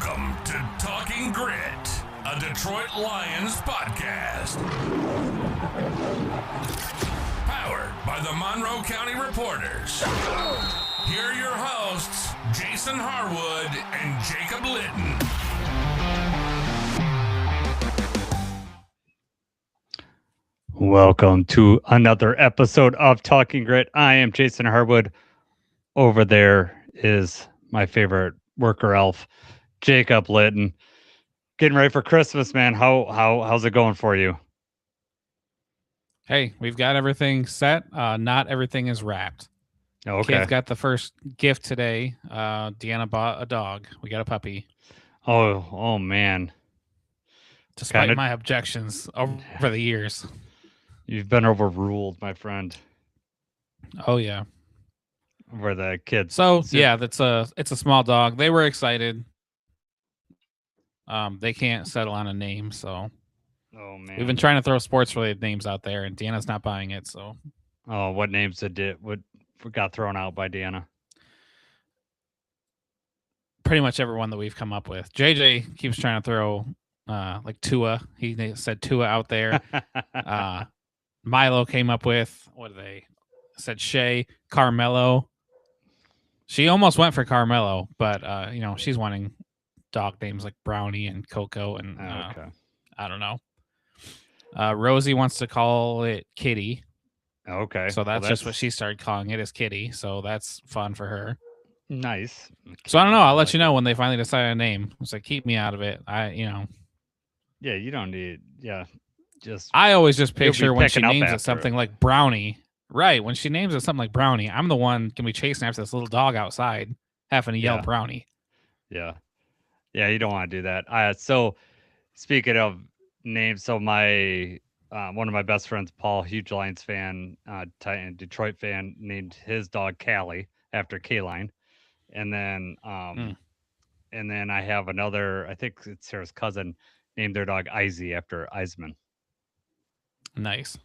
Welcome to Talking Grit, a Detroit Lions podcast. Powered by the Monroe County Reporters. Here are your hosts, Jason Harwood and Jacob Litton. Welcome to another episode of Talking Grit. I am Jason Harwood. Over there is my favorite worker elf, Jacob Litton. Getting ready for Christmas, man. How's it going for you? Hey, we've got everything set. Not everything is wrapped. Okay. Kids got the first gift today. Deanna bought a dog. We got a puppy. Oh man. Despite my objections over the years. You've been overruled, my friend. Oh yeah. Where the kids. So yeah, it's a small dog. They were excited. They can't settle on a name, so Oh man. we've been trying to throw sports related names out there, and Deanna's not buying it. So what names what got thrown out by Deanna? pretty much everyone that we've come up with. JJ keeps trying to throw like Tua. He said Tua out there. Milo came up with said Shay, Carmelo. She almost went for Carmelo, but she's wanting dog names like Brownie and Coco and Okay. I don't know. Rosie wants to call it Kitty. Okay. So that's just what she started calling it, is Kitty. So that's fun for her. Nice. So I don't know. I'll let you know when they finally decide on a name. It's like, keep me out of it. Yeah, you don't need. Yeah, I always just picture when she picking up names it after something like Brownie. Right. When she names it something like Brownie, I'm the one can be chasing after this little dog outside, having to yell Brownie. Yeah. Yeah, you don't want to do that. So speaking of names, so my one of my best friends, Paul, huge Lions fan, Titan Detroit fan, named his dog Callie after Kaline. And then and then I have another, I think it's Sarah's cousin, named their dog Izzy after Eisman. Nice.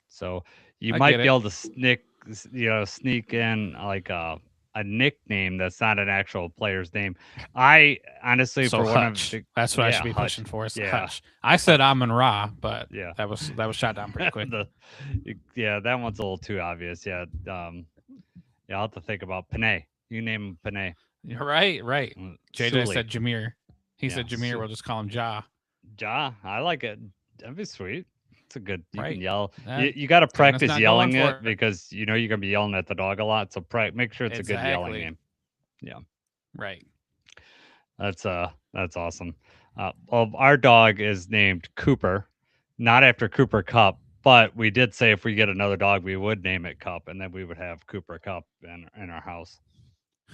So you might be able to sneak in like a nickname that's not an actual player's name. I honestly, so for Hutch. one of the, that's what I should be Hutch. Pushing for. Hutch. I said Amon Ra, but yeah, that was shot down pretty quick. That one's a little too obvious. Yeah, I'll have to think about Panay. You name him Panay. Right. JJ Sully. said Jameer. He said Jameer. We'll just call him Ja. Ja, I like it. That'd be sweet. It's a good. You can yell. That, you got to practice yelling it because you're gonna be yelling at the dog a lot. So make sure it's a good yelling name. Yeah. Right. That's awesome. Our dog is named Cooper, not after Cooper Cup, but we did say if we get another dog, we would name it Cup, and then we would have Cooper Cup in our house.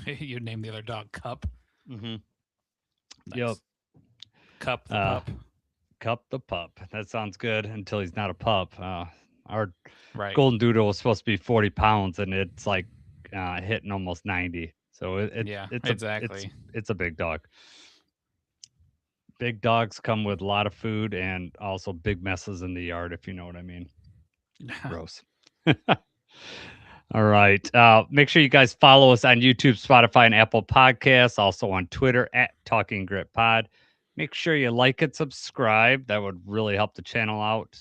You'd name the other dog Cup. Mm-hmm. Nice. Yep. Cup the pup. Cup the pup. That sounds good until he's not a pup. Our golden doodle was supposed to be 40 pounds, and it's like hitting almost 90. So it's a big dog. Big dogs come with a lot of food and also big messes in the yard, if you know what I mean. Gross. All right. Make sure you guys follow us on YouTube, Spotify, and Apple Podcasts. Also on Twitter at Talking Grit Pod. Make sure you like and subscribe. That would really help the channel out.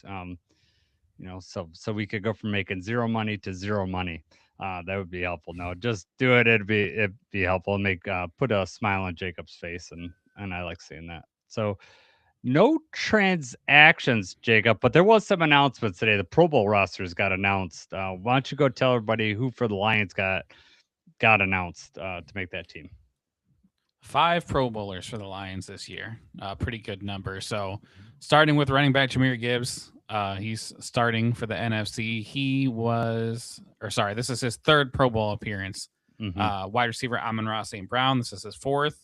So we could go from making zero money to zero money. That would be helpful. No, just do it. It'd be helpful. Make put a smile on Jacob's face, and I like seeing that. So no transactions, Jacob, but there was some announcements today. The Pro Bowl rosters got announced. Why don't you go tell everybody who for the Lions got announced to make that team? 5 Pro Bowlers for the Lions this year. Pretty good number. So starting with running back Jahmyr Gibbs, he's starting for the NFC. This is his 3rd Pro Bowl appearance. Mm-hmm. Wide receiver Amon-Ra St. Brown, this is his 4th.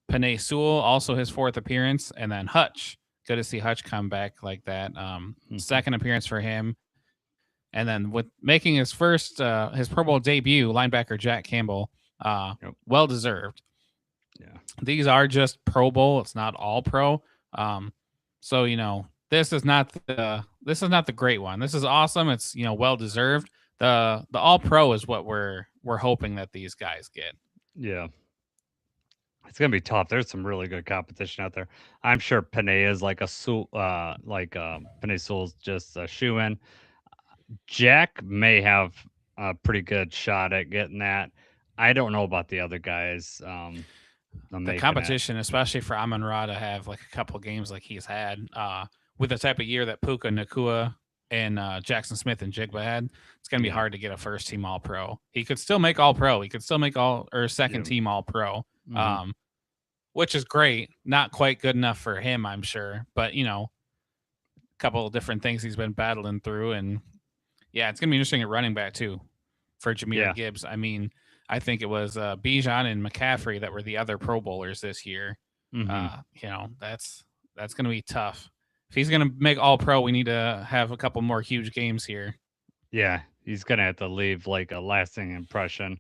Panay Sewell, also his 4th appearance. And then Hutch. Good to see Hutch come back like that. 2nd appearance for him. And then with making his first his Pro Bowl debut, linebacker Jack Campbell, well-deserved. Yeah. These are just Pro Bowl. It's not all pro. So this is not the great one. This is awesome. It's well deserved. The all pro is what we're hoping that these guys get. Yeah. It's gonna be tough. There's some really good competition out there. I'm sure Panay is like a Panay Sewell's just a shoe in. Jack may have a pretty good shot at getting that. I don't know about the other guys. I'm The making it. competition, especially for Amon Ra to have like a couple of games like he's had, with the type of year that Puka Nakua and Jackson Smith and Jigba had, it's gonna be Yeah. hard to get a first team All Pro. He could still make All Pro. He could still make all or second Yeah. team All Pro, Hmm. which is great. Not quite good enough for him, I'm sure, but a couple of different things he's been battling through, and yeah, it's gonna be interesting at running back too for Jahmyr Yeah. Gibbs. I mean, I think it was Bijan and McCaffrey that were the other Pro Bowlers this year. Hmm. That's going to be tough. If he's going to make All Pro, we need to have a couple more huge games here. Yeah. He's gonna have to leave like a lasting impression.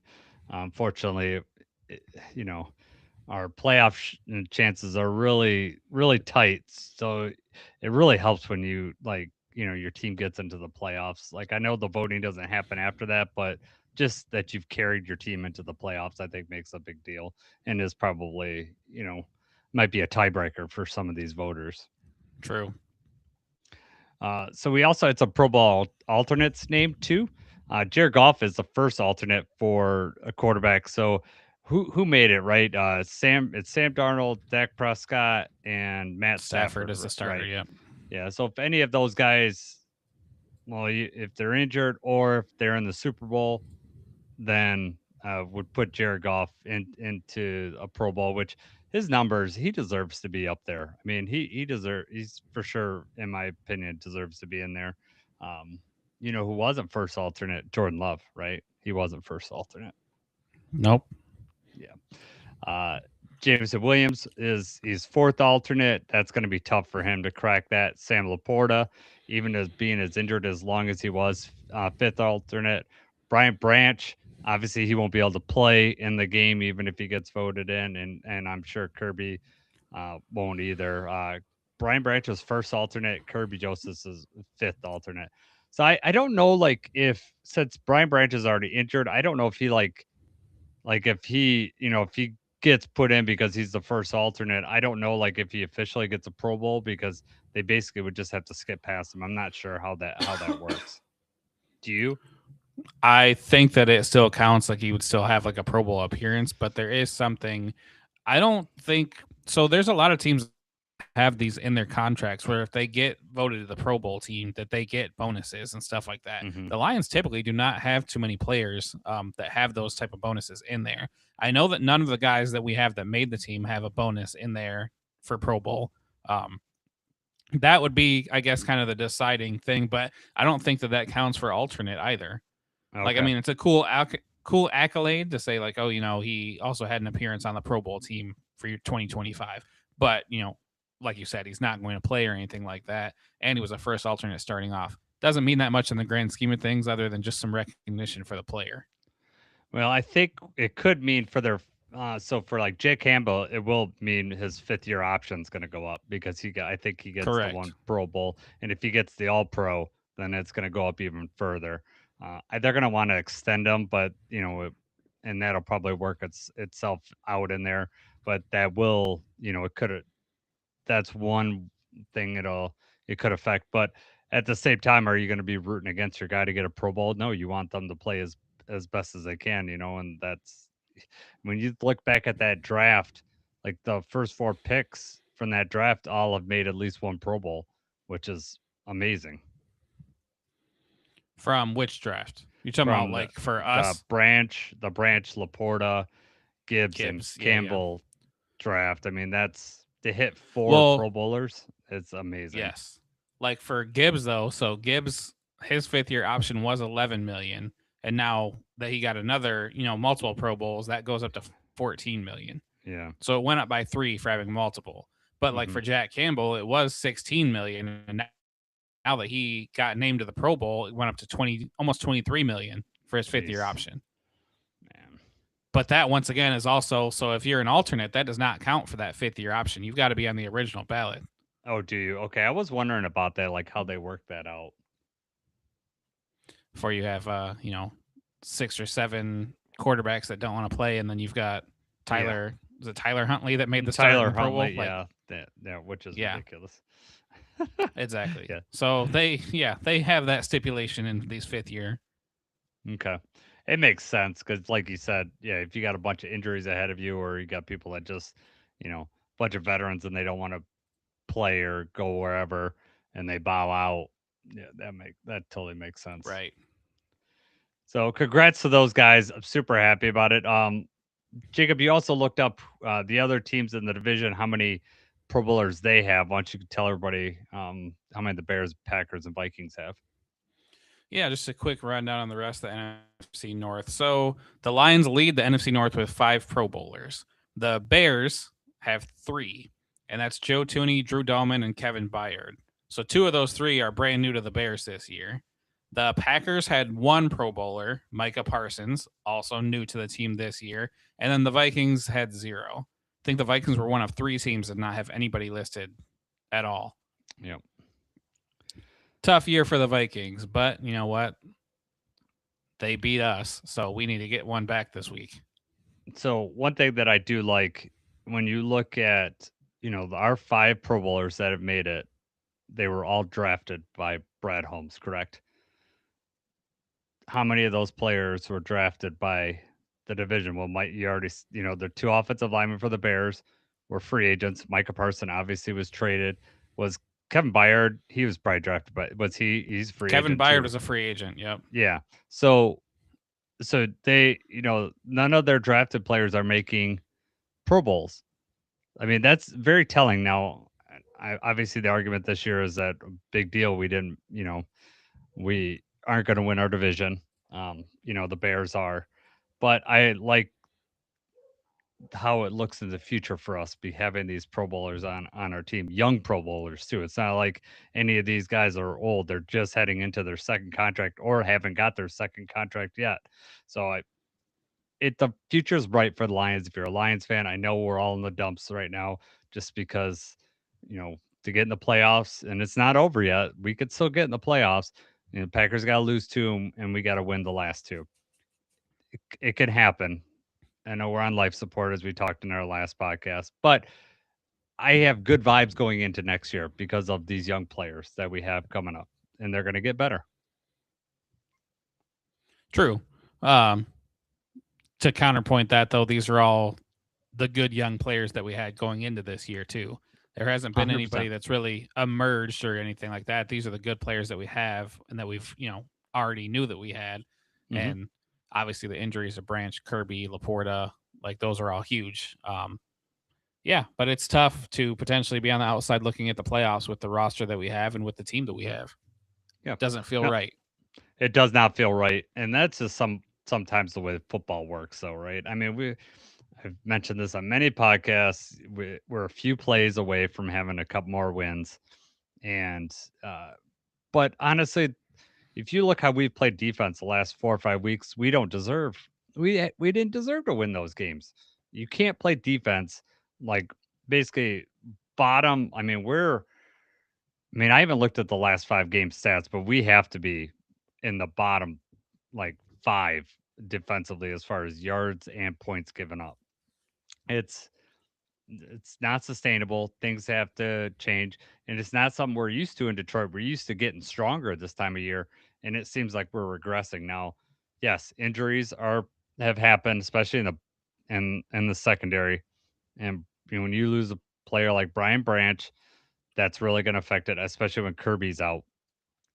Unfortunately, it, you know, our playoff chances are really really tight, so it really helps when you like your team gets into the playoffs. Like I know the voting doesn't happen after that, but just that you've carried your team into the playoffs I think makes a big deal, and is probably might be a tiebreaker for some of these voters. True. So we also had some Pro Bowl alternates named too. Jared Goff is the first alternate for a quarterback. So who made it right? It's Sam Darnold, Dak Prescott, and Matt Stafford Stafford, is the starter. right? Yep. Yeah. So if any of those guys, well, if they're injured or if they're in the Super Bowl, then would put Jared Goff into a Pro Bowl, which his numbers he deserves to be up there. I mean, he's for sure, in my opinion, deserves to be in there. Um, who wasn't first alternate? Jordan Love, right? He wasn't first alternate. Nope. Yeah. Uh, Jameson Williams he's fourth alternate. That's going to be tough for him to crack that. Sam Laporta, even as being as injured as long as he was, fifth alternate. Brian Branch, obviously he won't be able to play in the game even if he gets voted in, and I'm sure Kirby won't either. Brian Branch was first alternate. Kirby Joseph's is fifth alternate. So I don't know like if since Brian Branch is already injured, I don't know if he like if he gets put in because he's the first alternate, I don't know like if he officially gets a Pro Bowl because they basically would just have to skip past him. I'm not sure how that works. Do you? I think that it still counts. Like he would still have like a Pro Bowl appearance, but there is something. I don't think so. There's a lot of teams have these in their contracts where if they get voted to the Pro Bowl team, that they get bonuses and stuff like that. Hmm. The Lions typically do not have too many players that have those type of bonuses in there. I know that none of the guys that we have that made the team have a bonus in there for Pro Bowl. Um, that would be, I guess, kind of the deciding thing, but I don't think that counts for alternate either. Like, I Okay. mean, it's a cool accolade to say, like, oh, he also had an appearance on the Pro Bowl team for your 2025. But, like you said, he's not going to play or anything like that. And he was a first alternate starting off. Doesn't mean that much in the grand scheme of things other than just some recognition for the player. Well, I think it could mean for their so for like Jake Campbell, it will mean his fifth year option is going to go up because I think he gets the Correct. one Pro Bowl, and if he gets the All Pro, then it's going to go up even further. They're going to want to extend him, but and that'll probably work itself out in there. But that will, it could that's one thing it could affect. But at the same time, are you going to be rooting against your guy to get a Pro Bowl? No, you want them to play as best as they can, and that's when you look back at that draft, like the first four picks from that draft all have made at least one Pro Bowl, which is amazing. From which draft? You're talking about From like for the us? Branch, Laporta, Gibbs, and Gibbs. Yeah, yeah. Campbell draft. I mean, that's to hit four Well, Pro Bowlers. It's amazing. yes. Like for Gibbs though, so Gibbs his fifth year option was 11 million, and now that he got another, multiple Pro Bowls, that goes up to 14 million. Yeah. So it went up by 3 for having multiple. But like Hmm. for Jack Campbell, it was 16 million, and now that he got named to the Pro Bowl, it went up to 20 almost 23 million for his fifth year Jeez, option. man. But that once again is also, so if you're an alternate, that does not count for that fifth year option. You've got to be on the original ballot. Oh, do you? Okay, I was wondering about that, like how they work that out. Before you have 6 or 7 quarterbacks that don't want to play, and then you've got Yeah. Tyler was it Tyler Huntley that made the start in Tyler the Pro Bowl? Huntley, yeah, which is Yeah, ridiculous. exactly. Yeah. So they have that stipulation in these 5th year. Okay. It makes sense because, like you said, yeah, if you got a bunch of injuries ahead of you, or you got people that just, bunch of veterans and they don't want to play or go wherever, and they bow out, yeah, that totally makes sense. Right. So, congrats to those guys. I'm super happy about it. Jacob, you also looked up the other teams in the division, how many Pro Bowlers they have. Why don't you tell everybody how many the Bears, Packers, and Vikings have? Yeah, just a quick rundown on the rest of the NFC North. So the Lions lead the NFC North with 5 Pro Bowlers. The Bears have 3, and that's Joe Tooney, Drew Dahlman, and Kevin Byard. So 2 of those 3 are brand new to the Bears this year. The Packers had 1 Pro Bowler, Micah Parsons, also new to the team this year. And then the Vikings had 0. I think the Vikings were one of 3 teams that not have anybody listed at all. Yep. Tough year for the Vikings, but you know what? They beat us, so we need to get one back this week. So one thing that I do like, when you look at, our 5 Pro Bowlers that have made it, they were all drafted by Brad Holmes, correct? How many of those players were drafted by the division? Well, you already, the 2 offensive linemen for the Bears were free agents. Micah Parson obviously was traded. Was Kevin Byard? He was probably drafted, but was he's free Kevin agent Byard too. was a free agent. Yep. Yeah. So they, none of their drafted players are making Pro Bowls. I mean, that's very telling. Now, obviously the argument this year is that a big deal. We didn't, we aren't going to win our division. The Bears are, but I like how it looks in the future for us be having these Pro Bowlers on our team, young Pro Bowlers too. It's not like any of these guys are old; they're just heading into their second contract or haven't got their second contract yet. So the future is bright for the Lions. If you're a Lions fan, I know we're all in the dumps right now, just because to get in the playoffs, and it's not over yet. We could still get in the playoffs. Packers got to lose 2, and we got to win the last 2. It can happen. I know we're on life support, as we talked in our last podcast, but I have good vibes going into next year because of these young players that we have coming up, and they're going to get better. True. To counterpoint that, though, these are all the good young players that we had going into this year, too. There hasn't been 100%. anybody that's really emerged or anything like that. These are the good players that we have and that we've, already knew that we had. Mhm. And obviously the injuries of Branch, Kirby, Laporta, like those are all huge. Yeah, but it's tough to potentially be on the outside looking at the playoffs with the roster that we have and with the team that we have. Yeah. It doesn't feel No, right. it does not feel right, and that's just sometimes the way football works, though, right? I mean, I've mentioned this on many podcasts. We're a few plays away from having a couple more wins, and but honestly, if you look how we've played defense the last 4 or 5 weeks, we didn't deserve to win those games. You can't play defense like basically bottom. I even looked at the last 5 game stats, but we have to be in the bottom like 5 defensively as far as yards and points given up. It's it's not sustainable. Things have to change, and it's not something we're used to in Detroit. We're used to getting stronger this time of year, and it seems like we're regressing now. Yes, injuries have happened, especially in the secondary, and when you lose a player like Brian Branch, that's really going to affect it, especially when Kirby's out.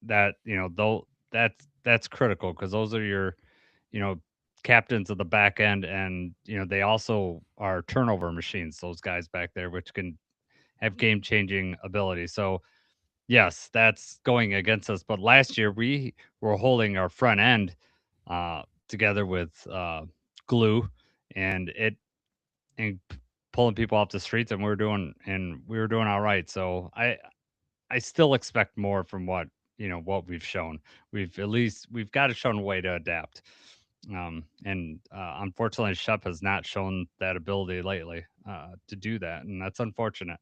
That though that's critical because those are your you know captains of the back end, and they also are turnover machines, those guys back there, which can have game changing ability. So yes, that's going against us, but last year we were holding our front end together with glue, and pulling people off the streets, and we were doing all right. So I still expect more from what we've shown. We've got to show a way to adapt. And unfortunately, Shep has not shown that ability lately to do that, and that's unfortunate.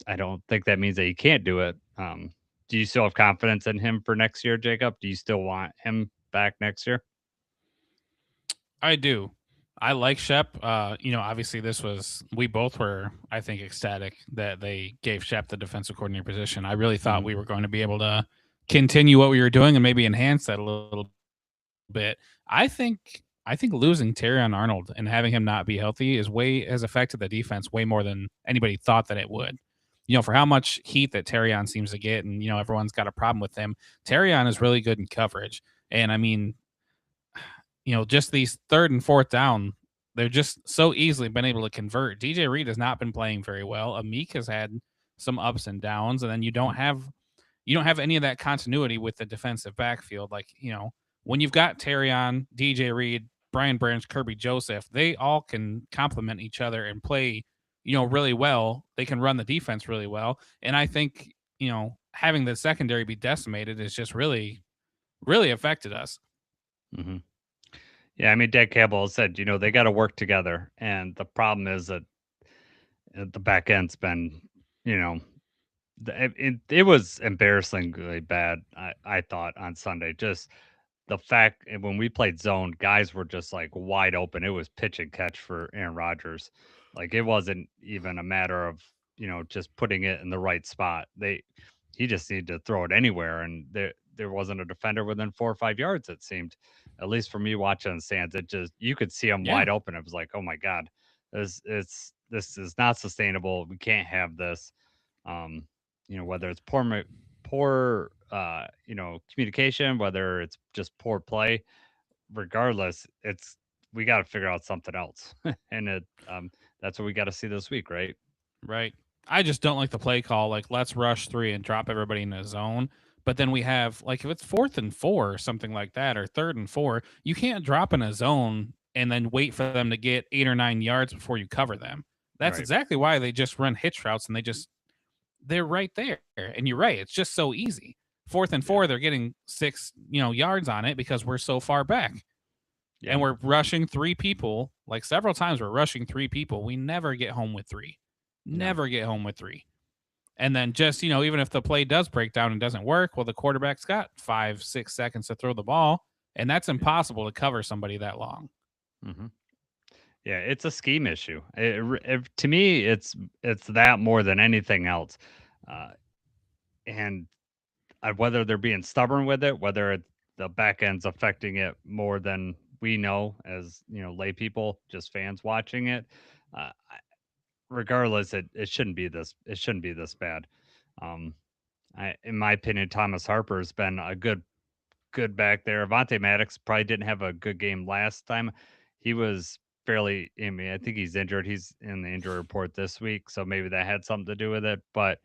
I don't think that means that he can't do it. Do you still have confidence in him for next year, Jacob? Do you still want him back next year? I do. I like Shep. Obviously we both were, I think, ecstatic that they gave Shep the defensive coordinator position. I really thought Mhm. we were going to be able to continue what we were doing and maybe enhance that a little bit. I think losing Terrion Arnold and having him not be healthy has affected the defense way more than anybody thought that it would. For how much heat that Terrion seems to get, and everyone's got a problem with him. Terrion is really good in coverage, and I mean, just these third and fourth down, they're just so easily been able to convert. DJ Reed has not been playing very well. Amik has had some ups and downs, and then you don't have any of that continuity with the defensive backfield. Like, when you've got Terrion, DJ Reed, Brian Branch, Kirby Joseph, they all can complement each other and play, really well. They can run the defense really well. And I think, having the secondary be decimated is just really, really affected us. Mhm. Yeah, I mean, Dan Campbell said, they got to work together, and the problem is that the back end's been, you know, it was embarrassingly bad. I thought on Sunday, just the fact when we played zone, guys were just like wide open. It was pitch and catch for Aaron Rodgers. Like it wasn't even a matter of just putting it in the right spot. He just needed to throw it anywhere, and there wasn't a defender within 4 or 5 yards. It seemed, at least for me watching the stands, it just you could see him Yeah. wide open. It was like, oh my god, this is not sustainable. We can't have this. Um, whether it's poor communication, whether it's just poor play, regardless, it's we got to figure out something else. And that's what we got to see this week, right? Right. I just don't like the play call. Like, let's rush three and drop everybody in a zone. But then we have, like, if it's 4th and 4 or something like that, or 3rd and 4, you can't drop in a zone and then wait for them to get 8 or 9 yards before you cover them. That's Right. exactly why they just run hitch routes, and they're right there. And you're right. It's just so easy. 4th and Yeah. 4, they're getting 6 yards on it because we're so far back. Yeah. And we're rushing three people. Like, several times we're rushing three people. We never get home with three. No. Never get home with three. And then just, even if the play does break down and doesn't work, well, the quarterback's got 5, 6 seconds to throw the ball. And that's impossible to cover somebody that long. Hmm. Yeah, it's a scheme issue. To me, it's that more than anything else. Uh, and whether they're being stubborn with it, whether the back end's affecting it more than we know as lay people, just fans watching it. Uh, Regardless, it shouldn't be this. It shouldn't be this bad. Um, in my opinion, Thomas Harper's been a good back there. Avante Maddox probably didn't have a good game last time. He was fairly. I mean, I think he's injured. He's in the injury report this week, so maybe that had something to do with it. But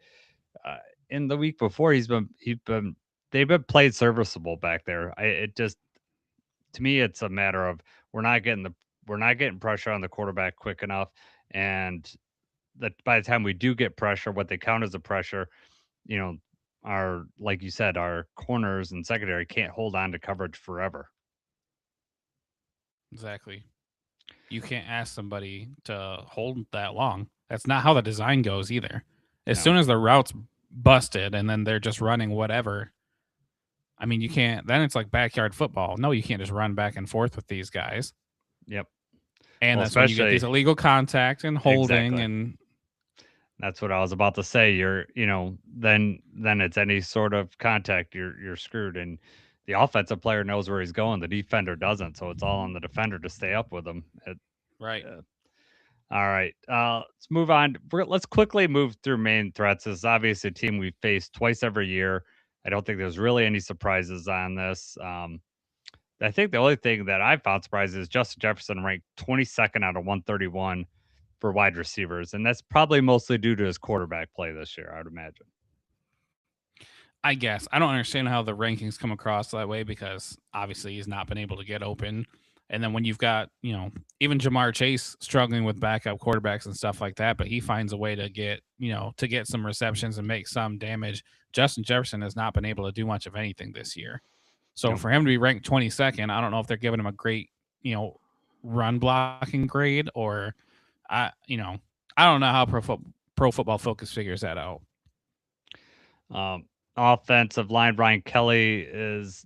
uh, in the week before, they've been played serviceable back there. It just to me, it's a matter of we're not getting pressure on the quarterback quick enough, and that by the time we do get pressure, what they count as a pressure, you know, our like you said, our corners and secondary can't hold on to coverage forever. Exactly. You can't ask somebody to hold that long. That's not how the design goes either. As No. soon as the route's busted and then they're just running whatever, I mean, you can't, then it's like backyard football. No, you can't just run back and forth with these guys. Yep. And Well, that's when you get these especially illegal contact and holding exactly. and That's what I was about to say. Then it's any sort of contact, you're screwed. And the offensive player knows where he's going. The defender doesn't. So it's all on the defender to stay up with him. right. Uh, all right. Let's move on. Let's quickly move through main threats. This is obviously a team we face twice every year. I don't think there's really any surprises on this. I think the only thing that I found surprising is Justin Jefferson ranked 22nd out of 131 for wide receivers, and that's probably mostly due to his quarterback play this year, I would imagine. I guess. I don't understand how the rankings come across that way because obviously he's not been able to get open. And then when you've got, even Jamar Chase struggling with backup quarterbacks and stuff like that, but he finds a way to get some receptions and make some damage. Justin Jefferson has not been able to do much of anything this year. So Nope. for him to be ranked 22nd, I don't know if they're giving him a great, run blocking grade or I don't know how Pro Football Focus figures that out. Offensive line, Brian Kelly is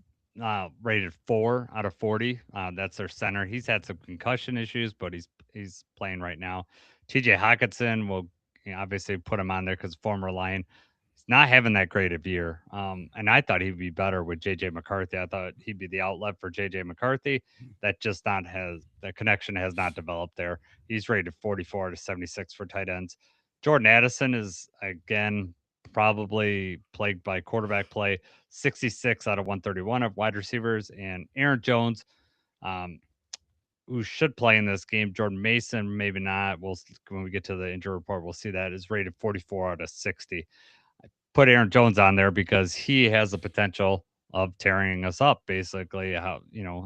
rated 4 out of 40. That's their center. He's had some concussion issues, but he's playing right now. TJ Hawkinson will obviously put him on there because former Lion. He's not having that great of year. And I thought he'd be better with JJ McCarthy. I thought he'd be the outlet for JJ McCarthy. That just not has the connection has not developed there. He's rated 44 to 76 for tight ends. Jordan Addison is again probably plagued by quarterback play. 66 out of 131 of wide receivers, and Aaron Jones, um, who should play in this game. Jordan Mason, maybe not. When we get to the injury report, we'll see that is rated 44 out of 60. I put Aaron Jones on there because he has the potential of tearing us up. Basically, how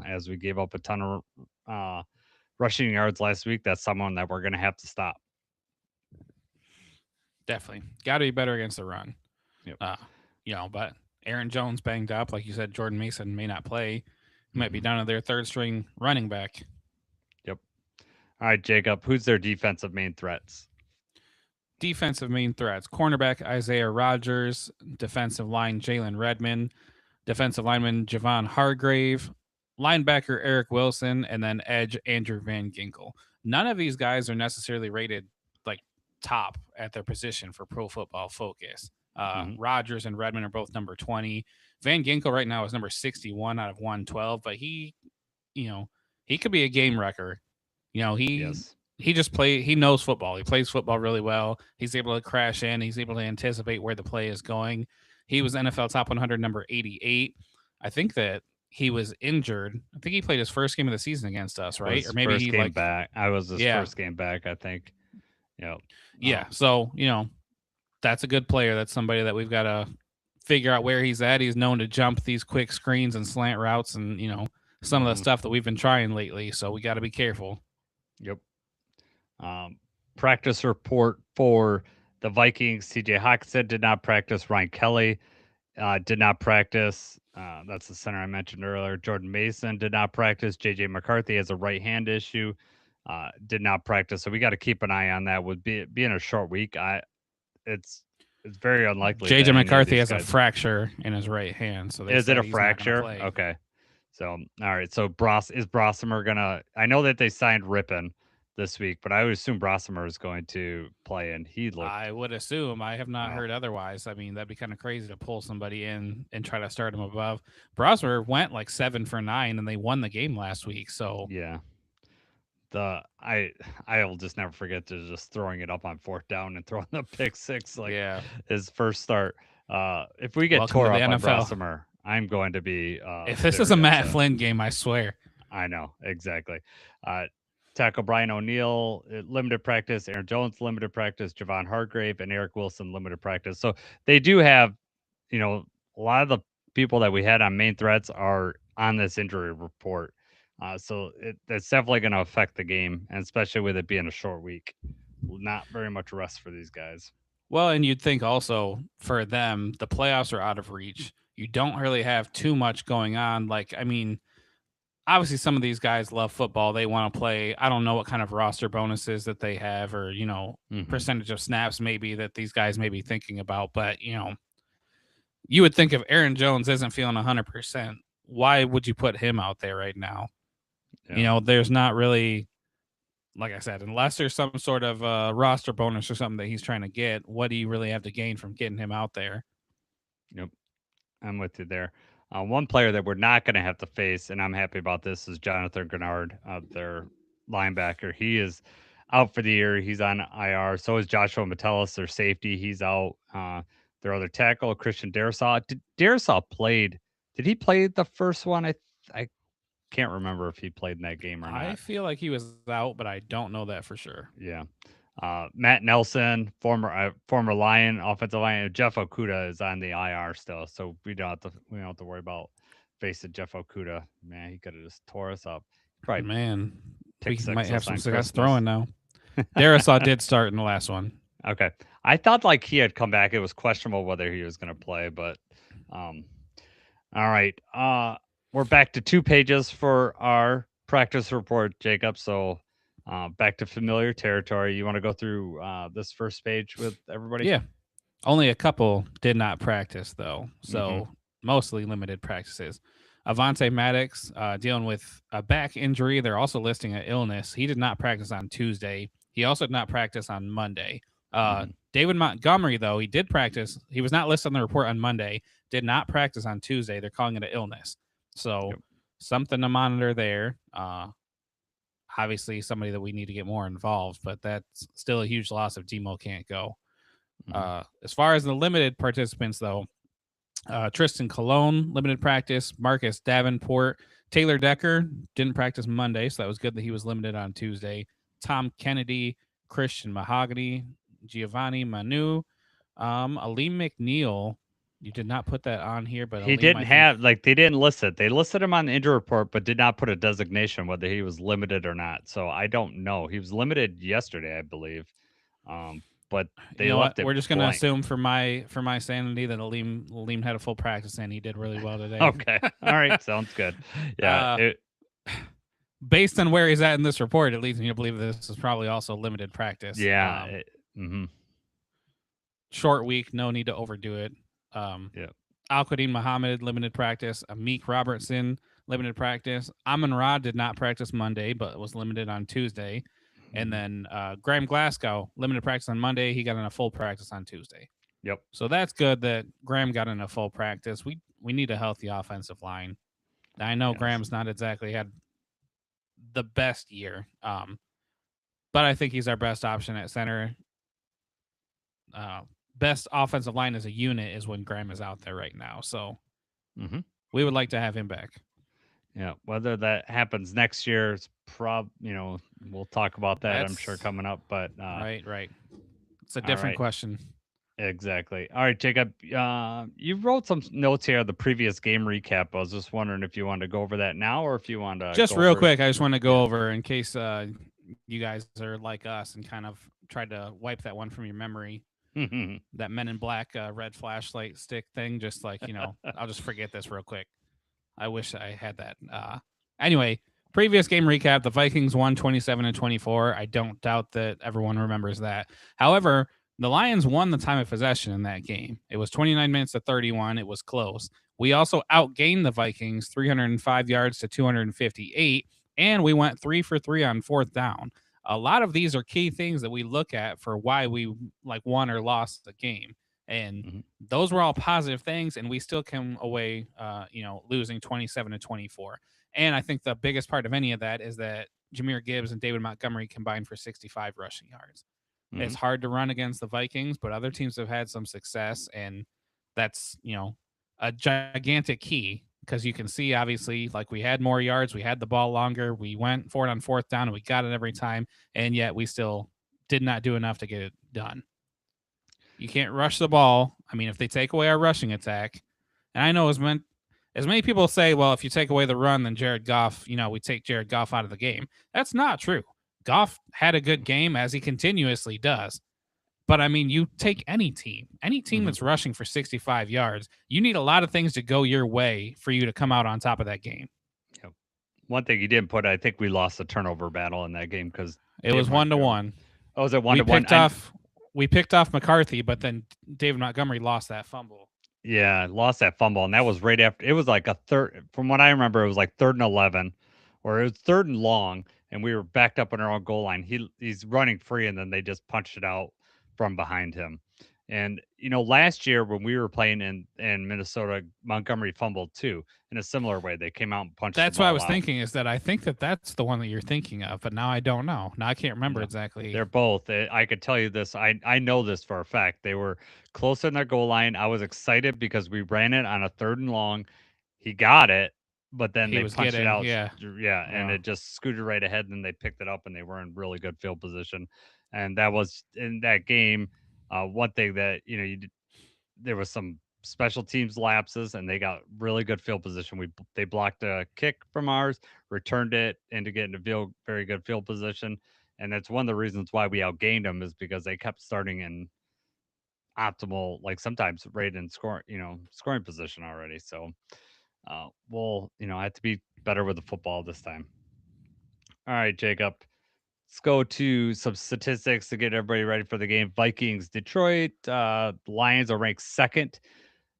as we gave up a ton of rushing yards last week, that's someone that we're going to have to stop. Definitely got to be better against the run. Yep. But Aaron Jones banged up, like you said. Jordan Mason may not play. He might be down to their third string running back. Yep. All right, Jacob. Who's their defensive main threats? Defensive main threats: cornerback Isaiah Rodgers, defensive line Jalen Redmond, defensive lineman Javon Hargrave, linebacker Eric Wilson, and then edge Andrew Van Ginkel. None of these guys are necessarily rated like top at their position for Pro Football Focus. Rodgers and Redmond are both number 20. Van Ginkel right now is number 61 out of 112, but he could be a game wrecker. He just he knows football. He plays football really well. He's able to crash in. He's able to anticipate where the play is going. He was NFL top 100, number 88. I think that he was injured. I think he played his first game of the season against us, right? Or maybe he back. I was his first game back, I think. Yeah. So, that's a good player. That's somebody that we've got to figure out where he's at. He's known to jump these quick screens and slant routes and, some of the stuff that we've been trying lately. So we got to be careful. Yep. Practice report for the Vikings. TJ Hawkinson did not practice. Ryan Kelly did not practice. That's the center I mentioned earlier. Jordan Mason did not practice. JJ McCarthy has a right hand issue. Did not practice. So we got to keep an eye on that. With being a short week, it's very unlikely. JJ McCarthy has a fracture in his right hand. So is it a fracture? Okay. So all right. So is Brosmer gonna? I know that they signed Rippon this week, but I would assume Brosmer is going to play, and he looked. I would assume. I have not heard otherwise. I mean, that'd be kind of crazy to pull somebody in and try to start him above. Brosmer went like 7 for 9, and they won the game last week. So yeah, I will just never forget to just throwing it up on 4th down and throwing the pick 6 his first start. If we get tore up on Brosmer, I'm going to be. If this is a Matt Flynn game, I swear. I know exactly. Tackle Brian O'Neill, limited practice. Aaron Jones, limited practice. Javon Hargrave and Eric Wilson, limited practice. So they do have, a lot of the people that we had on main threats are on this injury report. So it's definitely going to affect the game, and especially with it being a short week. Not very much rest for these guys. Well, and you'd think also for them, the playoffs are out of reach. You don't really have too much going on. Obviously some of these guys love football. They want to play. I don't know what kind of roster bonuses that they have or, percentage of snaps maybe that these guys may be thinking about. But, you would think if Aaron Jones isn't feeling 100%, why would you put him out there right now? Yeah. There's not really, like I said, unless there's some sort of roster bonus or something that he's trying to get, what do you really have to gain from getting him out there? Yep. I'm with you there. One player that we're not going to have to face, and I'm happy about this, is Jonathan Grenard, their linebacker. He is out for the year. He's on IR. So is Joshua Metellus, their safety. He's out. Their other tackle, Christian Darisaw. Darisaw played. Did he play the first one? I can't remember if he played in that game or not. I feel like he was out, but I don't know that for sure. Yeah. Matt Nelson, former Lion, offensive line. Jeff Okuda is on the IR still, so we don't have to worry about facing Jeff Okuda. Man, he could have just tore us up. Right, man. We might have some success throwing now. Darisaw did start in the last one. Okay, I thought he had come back. It was questionable whether he was going to play, but all right. We're back to 2 pages for our practice report, Jacob. So. Back to familiar territory. You want to go through this first page with everybody? Yeah. Only a couple did not practice, though. So mostly limited practices. Avante Maddox dealing with a back injury. They're also listing an illness. He did not practice on Tuesday. He also did not practice on Monday. Mhm. David Montgomery, though, he did practice. He was not listed on the report on Monday. Did not practice on Tuesday. They're calling it an illness. So Yep. something to monitor there. Obviously, somebody that we need to get more involved, but that's still a huge loss if Demo can't go. Mhm. As far as the limited participants, though, Tristan Colon, limited practice. Marcus Davenport. Taylor Decker didn't practice Monday, so that was good that he was limited on Tuesday. Tom Kennedy, Christian Mahogany, Giovanni Manu, Aleem McNeil. You did not put that on here, but He Aleem, didn't I think have like they didn't list it. They listed him on the injury report, but did not put a designation whether he was limited or not. So I don't know. He was limited yesterday, I believe, but you they know what? left it We're just gonna blank. assume for my sanity that Aleem had a full practice and he did really well today. Okay, all right, sounds good. Yeah, uh, Based on where he's at in this report, it leads me to believe this is probably also limited practice. yeah, Short week, no need to overdo it. yeah, Al-Qadim Muhammad, limited practice. Amik Robertson, limited practice. Amon Ra did not practice Monday, but was limited on Tuesday. And mhm, then Graham Glasgow, limited practice on Monday. He got in a full practice on Tuesday. yep, So that's good that Graham got in a full practice. We need a healthy offensive line. I know yes, Graham's not exactly had the best year, but I think he's our best option at center. Uh, Best offensive line as a unit is when Graham is out there right now. So hmm we would like to have him back. yeah. Whether that happens next year is we'll talk about that. I'm sure That's coming up, but right. It's a all different right. question. Exactly. All right, Jacob. You wrote some notes here of the previous game recap. I was just wondering if you wanted to go over that now, or if you want to Just go real over it. quick, I just want to Yeah. go over in case you guys are like us and kind of tried to wipe that one from your memory. That Men in Black red flashlight stick thing. Just like I'll just forget this real quick. I wish I had that. Anyway, previous game recap: the Vikings won 27-24. I don't doubt that everyone remembers that. However, the Lions won the time of possession in that game. It was 29 minutes to 31. It was close. We also outgained the Vikings 305 yards to 258, and we went 3 for 3 on fourth down. A lot of these are key things that we look at for why we like won or lost the game. And Mhm. those were all positive things, and we still came away, losing 27-24. And I think the biggest part of any of that is that Jameer Gibbs and David Montgomery combined for 65 rushing yards. It's Mhm. hard to run against the Vikings, but other teams have had some success, and that's a gigantic key because you can see obviously like we had more yards, we had the ball longer, we went for it on fourth down, and we got it every time, and yet we still did not do enough to get it done. You can't rush the ball. I mean, if they take away our rushing attack, and I know as many people say, well, if you take away the run, then Jared Goff, we take Jared Goff out of the game. That's not true. Goff had a good game as he continuously does. But I mean, you take any team Mhm. that's rushing for 65 yards, you need a lot of things to go your way for you to come out on top of that game. Yep. One thing you didn't put, I think we lost the turnover battle in that game because It Dave was 1-1. Montgomery. Oh, was it one We to one? picked off we picked off McCarthy, but then David Montgomery lost that fumble. Yeah, lost that fumble, and that was right after. It was like a third. From what I remember, it was like 3rd and 11, or it was 3rd and long, and we were backed up on our own goal line. He's running free, and then they just punched it out from behind him. And last year when we were playing in Minnesota, Montgomery fumbled too in a similar way. They came out and punched the That's what I ball was out. thinking is that I think that that's the one that you're thinking of, but now I don't know. Now I can't remember No, exactly. they're both. I could tell you this. I know this for a fact. They were close in their goal line. I was excited because we ran it on a 3rd and long. He got it, but then He they was punched it getting, out. yeah, Yeah, and yeah. it just scooted right ahead. And then they picked it up, and they were in really good field position. And that was in that game. One thing that there was some special teams lapses, and they got really good field position. They blocked a kick from ours, returned it, and to get into very good field position. And that's one of the reasons why we outgained them is because they kept starting in optimal, like sometimes right in scoring position already. So we'll have to be better with the football this time. All right, Jacob. Let's go to some statistics to get everybody ready for the game. Vikings, Detroit. Lions are ranked second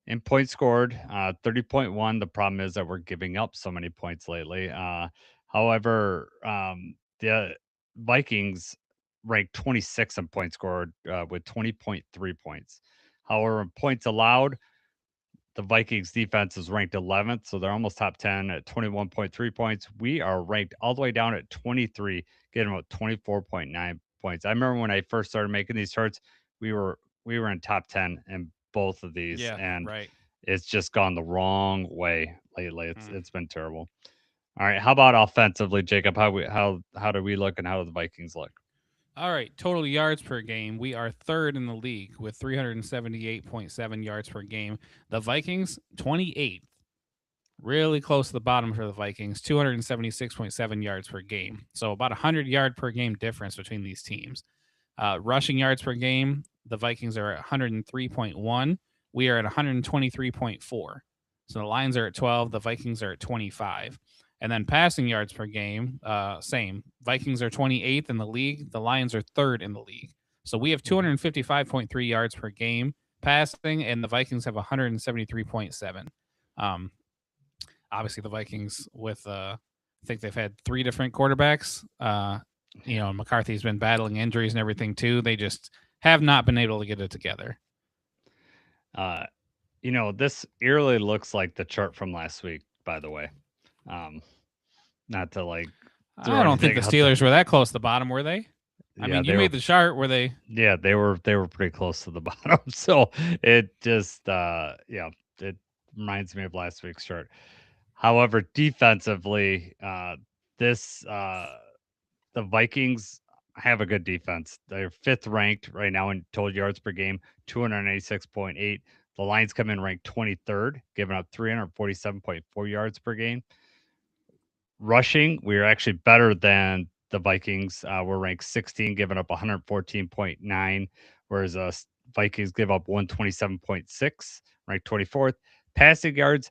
In points scored, 30.1. The problem is that we're giving up so many points lately. However, the Vikings ranked 26 in points scored with 20.3 points. However, in points allowed, the Vikings defense is ranked 11th, so they're almost top 10 at 21.3 points. We are ranked all the way down at 23, getting about 24.9 points. I remember when I first started making these charts, we were in top 10 in both of these, Yeah, and right. it's just gone the wrong way lately. It's been terrible. All right, how about offensively, Jacob? How do we look, and how do the Vikings look? All right, total yards per game. We are third in the league with 378.7 yards per game. The Vikings, 28th. Really close to the bottom for the Vikings, 276.7 yards per game. So about 100 yard per game difference between these teams. Rushing yards per game, the Vikings are at 103.1. We are at 123.4. So the Lions are at 12. The Vikings are at 25. And then passing yards per game, same. Vikings are 28th in the league. The Lions are third in the league. So we have 255.3 yards per game passing, and the Vikings have 173.7. Obviously, the Vikings with, I think they've had 3 different quarterbacks. McCarthy's been battling injuries and everything too. They just have not been able to get it together. This eerily looks like the chart from last week, by the way. Not to like I don't think the Steelers were that close to the bottom, were they? I mean, you made the chart, were they? Yeah, they were pretty close to the bottom. So it just it reminds me of last week's chart. However, defensively, the Vikings have a good defense. They're 5th ranked right now in total yards per game, 286.8. The Lions come in ranked 23rd, giving up 347.4 yards per game. Rushing, we are actually better than the Vikings. We're ranked 16, giving up 114.9, whereas Vikings give up 127.6, ranked 24th. Passing yards,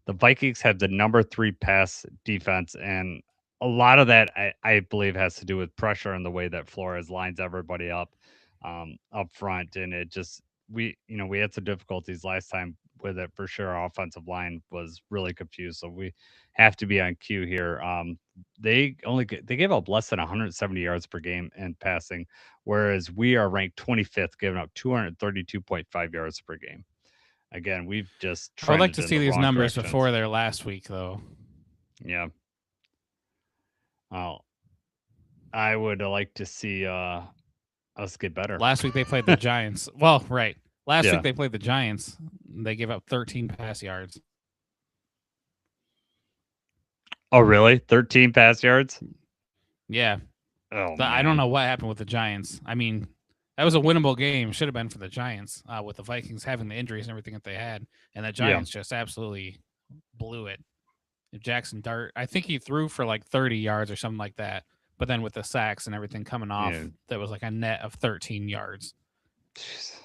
the Vikings have the number 3 pass defense, and a lot of that I believe has to do with pressure and the way that Flores lines everybody up front, and it just we had some difficulties last time with it for sure. Our offensive line was really confused, so we have to be on cue here. They gave up less than 170 yards per game in passing, whereas we are ranked 25th, giving up 232.5 yards per game. Again, we've just I would like to trended see in the these wrong numbers directions. before their last week, though. Yeah. Well, I would like to see us get better. Last week they played the Giants. Well, right. Last Yeah. week they played the Giants. They gave up 13 pass yards. Oh, really? 13 pass yards? Yeah. Oh, I don't know what happened with the Giants. I mean, that was a winnable game. Should have been for the Giants with the Vikings having the injuries and everything that they had. And the Giants just absolutely blew it. Jackson Dart, I think he threw for like 30 yards or something like that. But then with the sacks and everything coming off, that was like a net of 13 yards. Jeez.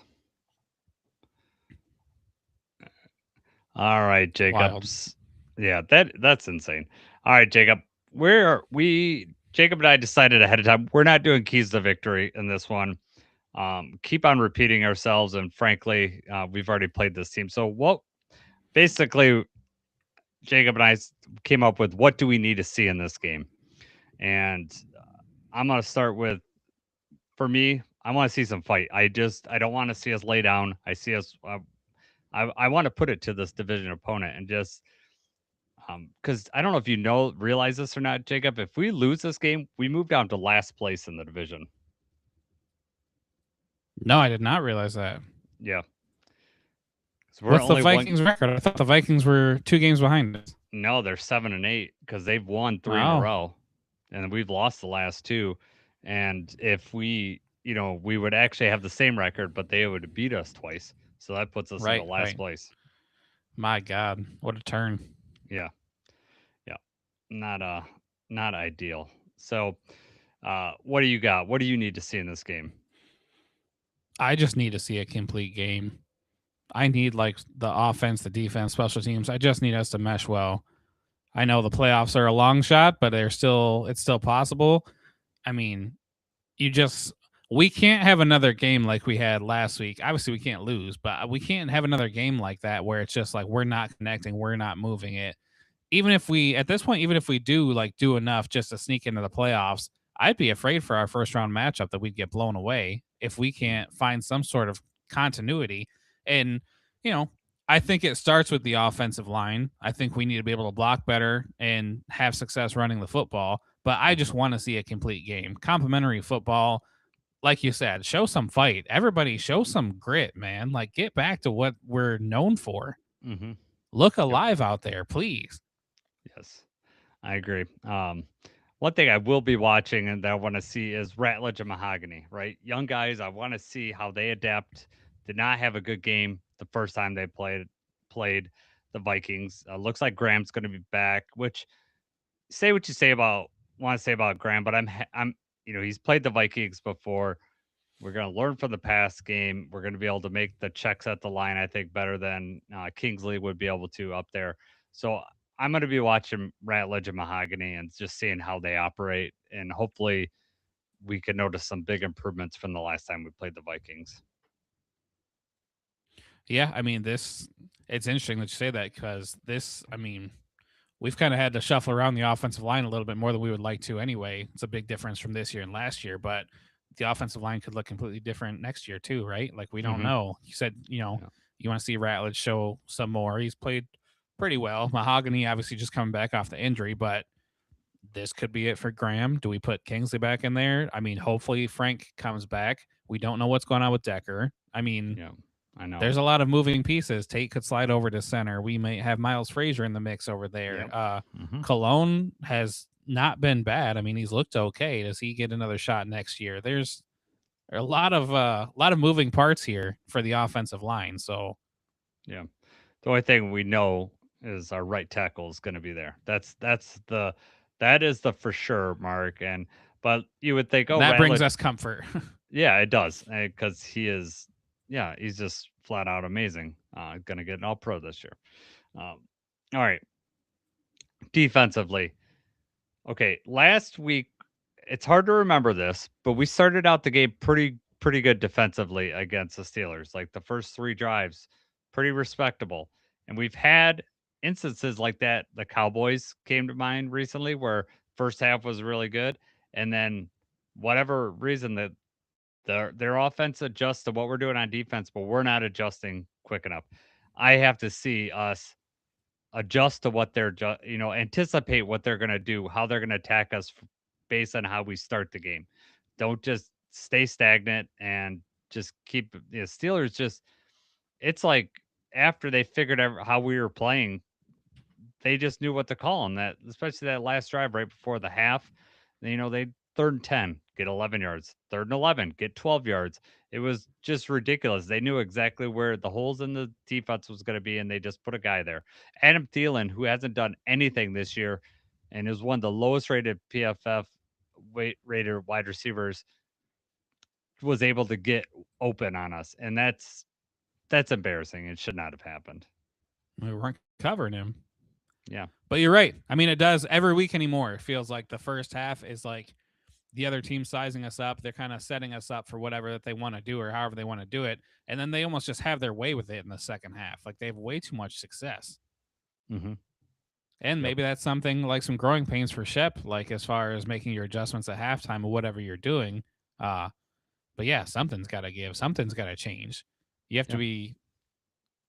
All right, Jacobs. Yeah, that's insane. All right, Jacob. Jacob and I decided ahead of time we're not doing keys to victory in this one. Keep on repeating ourselves, and frankly, we've already played this team. So basically, Jacob and I came up with what do we need to see in this game, and I'm gonna start with, for me, I want to see some fight. I don't want to see us lay down. I see us. I want to put it to this division opponent and just because I don't know if you realize this or not, Jacob. If we lose this game, we move down to last place in the division. No, I did not realize that. Yeah. What's the Vikings record? I thought the Vikings were 2 games behind us. No, they're 7-8 because they've won 3 in a row, and we've lost the last 2. And if we would actually have the same record, but they would beat us twice. So that puts us in the last place. My God, what a turn! Yeah. Not ideal. So, what do you got? What do you need to see in this game? I just need to see a complete game. I need like the offense, the defense, special teams. I just need us to mesh well. I know the playoffs are a long shot, but it's still possible. I mean, we can't have another game like we had last week. Obviously, we can't lose, but we can't have another game like that where it's just like we're not connecting, we're not moving it. Even if we at this point, even if we do enough just to sneak into the playoffs, I'd be afraid for our first round matchup that we'd get blown away if we can't find some sort of continuity. And you know, I think it starts with the offensive line. I think we need to be able to block better and have success running the football. But I just want to see a complete game, complementary football. Like you said, show some fight. Everybody show some grit, man. Like get back to what we're known for. Mm-hmm. Look Yep. alive out there, please. Yes, I agree. One thing I will be watching and that I want to see is Ratledge and Mahogany, right? Young guys, I want to see how they adapt. Did not have a good game the first time they played the Vikings. Looks like Graham's going to be back, which say what you say about want to say about Graham, but I'm he's played the Vikings before. We're going to learn from the past game. We're going to be able to make the checks at the line, I think, better than Kingsley would be able to up there. So I'm going to be watching Ratledge and Mahogany and just seeing how they operate. And hopefully we can notice some big improvements from the last time we played the Vikings. Yeah, I mean, it's interesting that you say that because we've kind of had to shuffle around the offensive line a little bit more than we would like to anyway. It's a big difference from this year and last year, but the offensive line could look completely different next year too, right? Like we don't Mm-hmm. know. You said, Yeah. you want to see Ratledge show some more. He's played pretty well. Mahogany obviously just coming back off the injury, but this could be it for Graham. Do we put Kingsley back in there? I mean, hopefully Frank comes back. We don't know what's going on with Decker. I mean, Yeah. I know. there's a lot of moving pieces. Tate could slide over to center. We may have Miles Frazier in the mix over there. Yep. Mm-hmm. Cologne has not been bad. I mean, he's looked okay. Does he get another shot next year? There's a lot of moving parts here for the offensive line. So Yeah. The only thing we know is our right tackle is going to be there. That is the for sure mark. And but you would think, oh, that brings Ratledge. us comfort. Yeah, it does because he's just flat out amazing. Going to get an All Pro this year. Um, all right, defensively. Okay, last week it's hard to remember this, but we started out the game pretty good defensively against the Steelers. Like the first 3 drives, pretty respectable. And we've had instances like that. The Cowboys came to mind recently where first half was really good and then whatever reason that their offense adjusts to what we're doing on defense, but we're not adjusting quick enough. I have to see us adjust to what anticipate what they're going to do, how they're going to attack us based on how we start the game. Don't just stay stagnant and just keep Steelers just it's like after they figured out how we were playing, they just knew what to call on that, especially that last drive right before the half. They 3rd and 10, get 11 yards, 3rd and 11, get 12 yards. It was just ridiculous. They knew exactly where the holes in the defense was going to be, and they just put a guy there. Adam Thielen, who hasn't done anything this year and is one of the lowest rated PFF rated wide receivers, was able to get open on us. And that's embarrassing. It should not have happened. We weren't covering him. Yeah. But you're right. I mean, it does every week anymore. It feels like the first half is like the other team sizing us up. They're kind of setting us up for whatever that they want to do or however they want to do it. And then they almost just have their way with it in the second half. Like they have way too much success. Mm-hmm. And maybe that's something like some growing pains for Shep, like as far as making your adjustments at halftime or whatever you're doing. But yeah, something's got to give. Something's got to change. You have to be.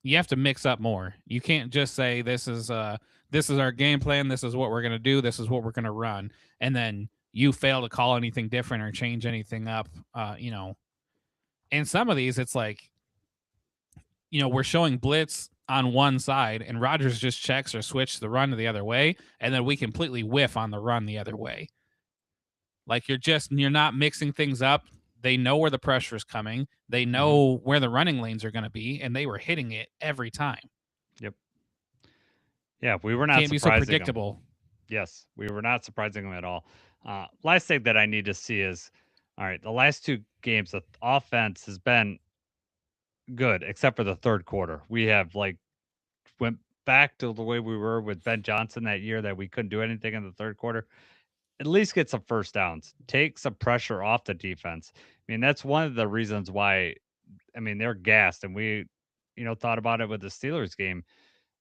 You have to mix up more. You can't just say this is our game plan. This is what we're gonna do. This is what we're gonna run, and then you fail to call anything different or change anything up. In some of these, it's like we're showing blitz on one side, and Rogers just checks or switch the run to the other way, and then we completely whiff on the run the other way. Like you're not mixing things up. They know where the pressure is coming. They know where the running lanes are going to be, and they were hitting it every time. Yep. Yeah, we were not Can't be so surprising them. predictable. Yes, we were not surprising them at all. Last thing that I need to see is, all right, the last 2 games, the offense has been good except for the 3rd quarter. We have went back to the way we were with Ben Johnson that year that we couldn't do anything in the 3rd quarter. at least get some first downs, take some pressure off the defense. I mean, that's one of the reasons why. I mean, they're gassed, and we, thought about it with the Steelers game.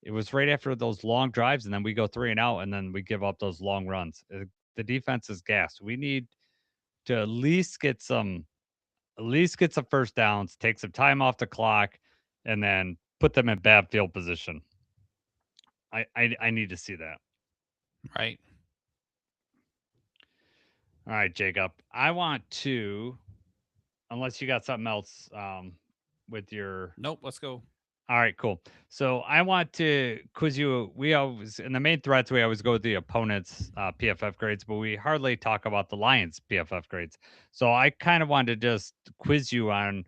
It was right after those long drives, and then we go 3 and out, and then we give up those long runs. The defense is gassed. We need to at least get some first downs, take some time off the clock, and then put them in bad field position. I need to see that. Right. All right, Jacob. I want to, unless you got something else with your. Nope. Let's go. All right, cool. So I want to quiz you. We always, in the main threads, we always go with the opponent's PFF grades, but we hardly talk about the Lions' PFF grades. So I kind of wanted to just quiz you on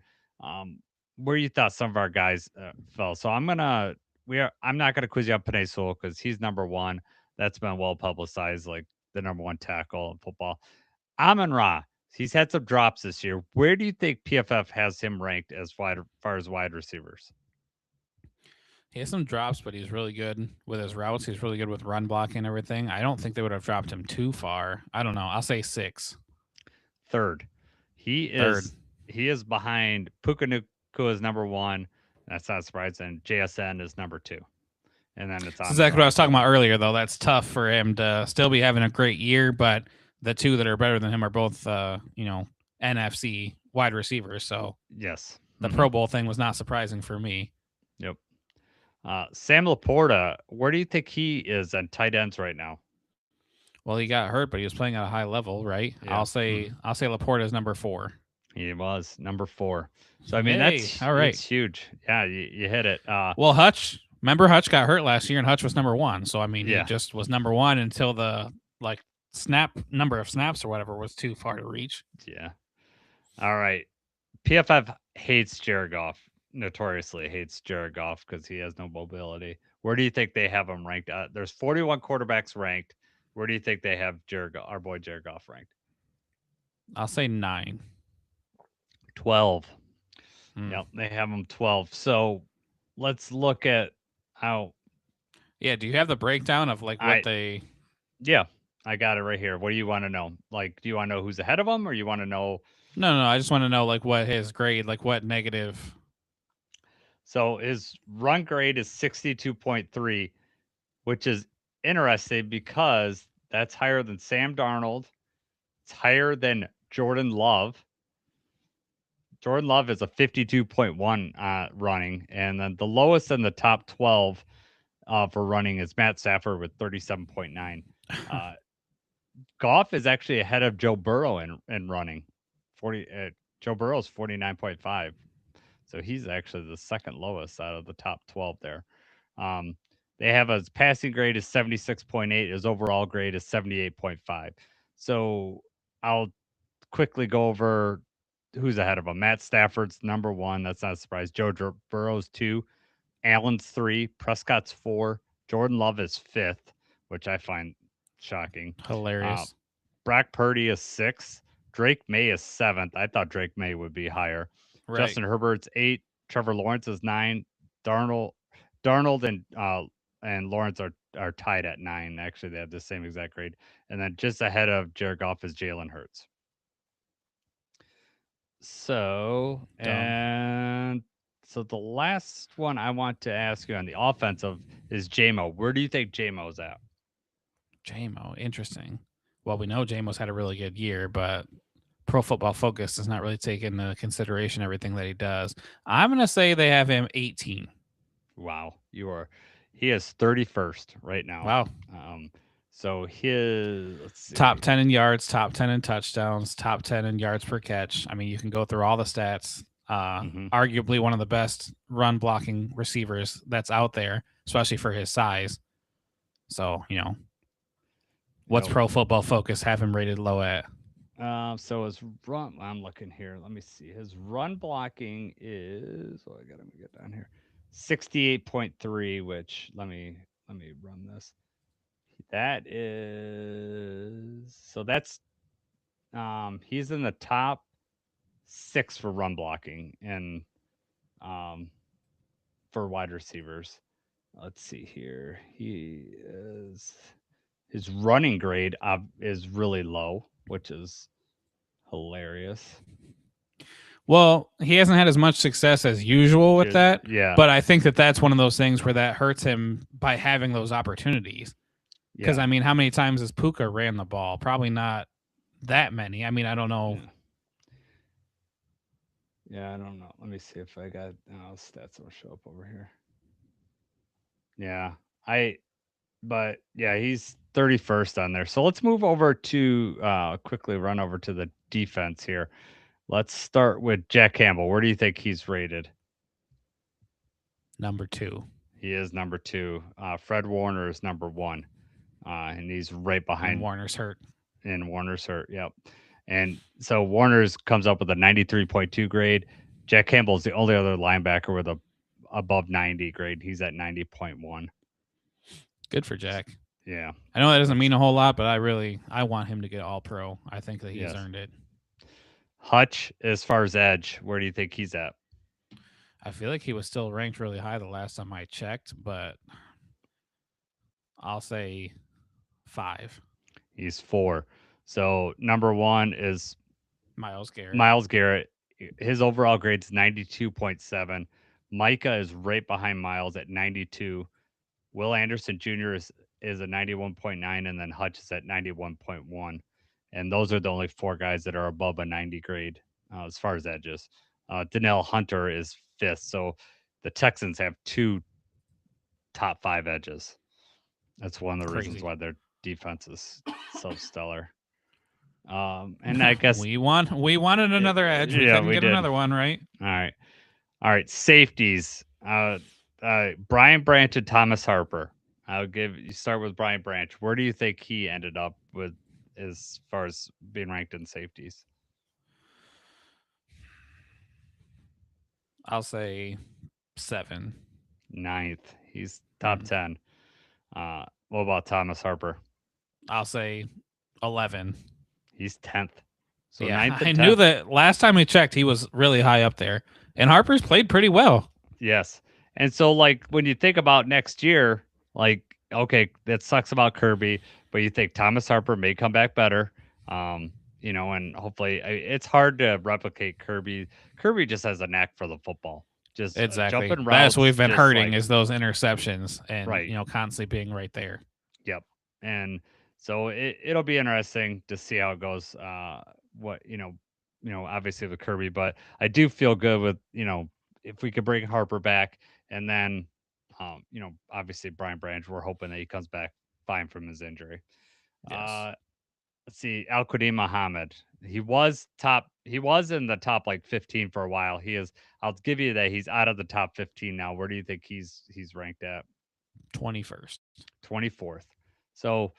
where you thought some of our guys fell. So I'm not gonna quiz you on Panay Sewell because he's number one. That's been well publicized, like the number one tackle in football. Amon Ra, he's had some drops this year. Where do you think PFF has him ranked as far as wide receivers? He has some drops, but he's really good with his routes. He's really good with run blocking and everything. I don't think they would have dropped him too far. I don't know. I'll say 6. Third. He Third. is behind Puka is number one. That's not surprising. JSN is number two. And then it's That's exactly what I was talking about earlier, though. That's tough for him to still be having a great year, but the two that are better than him are both, NFC wide receivers. So yes, the Pro Bowl thing was not surprising for me. Yep. Sam Laporta, where do you think he is on tight ends right now? Well, he got hurt, but he was playing at a high level, right? Yeah. I'll say Laporta is number 4. He was number 4. So I mean, Hey, that's all right. It's huge. Yeah, you hit it. Well, Hutch, remember Hutch got hurt last year, and Hutch was number 1. So I mean, Yeah. he just was number 1 until the number of snaps or whatever was too far to reach. Yeah. All right. PFF hates Jared Goff. Notoriously hates Jared Goff because he has no mobility. Where do you think they have him ranked? There's 41 quarterbacks ranked. Where do you think they have our boy Jared Goff ranked? I'll say 9. 12. Yep, they have him 12. So let's look at how. Yeah, do you have the breakdown of what they? Yeah, I got it right here. What do you want to know? Like, do you want to know who's ahead of him, or you want to know? No. I just want to know what his grade, what negative. So his run grade is 62.3, which is interesting because that's higher than Sam Darnold. It's higher than Jordan Love. Jordan Love is a 52.1 running, and then the lowest in the top 12 for running is Matt Stafford with 37.9. Goff is actually ahead of Joe Burrow in running. Joe Burrow's 49.5. So he's actually the second lowest out of the top 12 there. They have his passing grade is 76.8. His overall grade is 78.5. So I'll quickly go over who's ahead of him. Matt Stafford's number 1. That's not a surprise. Joe Burrow's 2. Allen's 3. Prescott's 4. Jordan Love is 5th, which I find shocking. Hilarious. Brock Purdy is 6th. Drake May is 7th. I thought Drake May would be higher. Right. Justin Herbert's 8. Trevor Lawrence is 9. Darnold and Lawrence are tied at 9. Actually, they have the same exact grade. And then just ahead of Jared Goff is Jalen Hurts. So the last one I want to ask you on the offensive is JMO. Where do you think JMO's at? JMO, interesting. Well, we know JMO's had a really good year, but Pro Football Focus does not really take into consideration everything that he does. I'm going to say they have him 18. Wow. He is 31st right now. Wow. So his top 10 in yards, top 10 in touchdowns, top 10 in yards per catch. I mean, you can go through all the stats. Arguably one of the best run blocking receivers that's out there, especially for his size. So, what's Pro Football Focus have him rated low at? So his run, I'm looking here. Let me see. His run blocking is, I got to get down here, 68.3, which let me run this. That is, so that's, he's in the top 6 for run blocking and, for wide receivers. Let's see here. His running grade is really low, which is hilarious. Well, he hasn't had as much success as usual with that. Yeah. But I think that that's one of those things where that hurts him by having those opportunities. Because, Yeah. I mean, how many times has Puka ran the ball? Probably not that many. I mean, I don't know. Yeah, I don't know. Let me see if I got stats will show up over here. Yeah. But yeah, he's 31st on there. So let's move over to quickly run over to the defense here. Let's start with Jack Campbell. Where do you think he's rated? Number 2. He is number 2. Fred Warner is number 1. And he's right behind. And Warner's hurt. Yep. And so Warner's comes up with a 93.2 grade. Jack Campbell's the only other linebacker with a above 90 grade. He's at 90.1. Good for Jack. Yeah. I know that doesn't mean a whole lot, but I want him to get all pro. I think that he's earned it. Hutch, as far as edge, where do you think he's at? I feel like he was still ranked really high the last time I checked, but I'll say 5. He's 4. So number 1 is Myles Garrett. Myles Garrett. His overall grade's 92.7. Micah is right behind Myles at 92. Will Anderson Jr. is a 91.9, and then Hutch is at 91.1. And those are the only 4 guys that are above a 90 grade as far as edges. Danielle Hunter is 5th. So the Texans have 2 top 5 edges. That's one of the reasons why their defense is so stellar. And I guess we wanted another edge. We couldn't get another one, right? All right. Safeties. Brian Branch and Thomas Harper. Start with Brian Branch. Where do you think he ended up with as far as being ranked in safeties? I'll say 7. 9th. He's top 10. What about Thomas Harper? I'll say 11. He's 10th. So yeah, 9th and I 10th. knew that last time we checked, he was really high up there. And Harper's played pretty well. Yes. And so, like, when you think about next year, like, okay, that sucks about Kirby, but you think Thomas Harper may come back better. And hopefully it's hard to replicate Kirby. Kirby just has a knack for the football. Just exactly. Jumping routes. That's what we've been hurting is those interceptions and, constantly being right there. Yep. And so it'll be interesting to see how it goes. Obviously with Kirby, but I do feel good with, if we could bring Harper back and then, obviously Brian Branch, we're hoping that he comes back fine from his injury. Yes. Let's see, Al-Qadim Muhammad. He was in the top like 15 for a while. I'll give you that he's out of the top 15 now. Where do you think he's ranked at? 21st. 24th. So,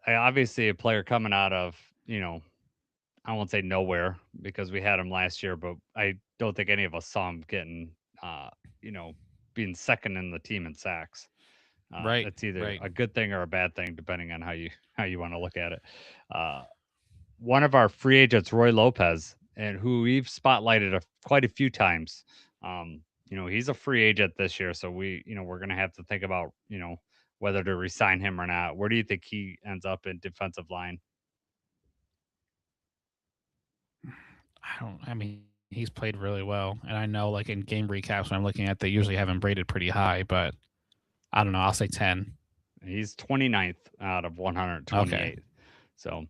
obviously a player coming out of, I won't say nowhere because we had him last year, but I don't think any of us saw him getting, being second in the team in sacks. Right. It's either a good thing or a bad thing, depending on how you want to look at it. One of our free agents, Roy Lopez, and who we've spotlighted quite a few times. He's a free agent this year, so we're going to have to think about, whether to resign him or not. Where do you think he ends up in defensive line? He's played really well. And I know, like, in game recaps when I'm looking at, they usually have him rated pretty high, but I don't know. I'll say 10. He's 29th out of 128. Okay. So,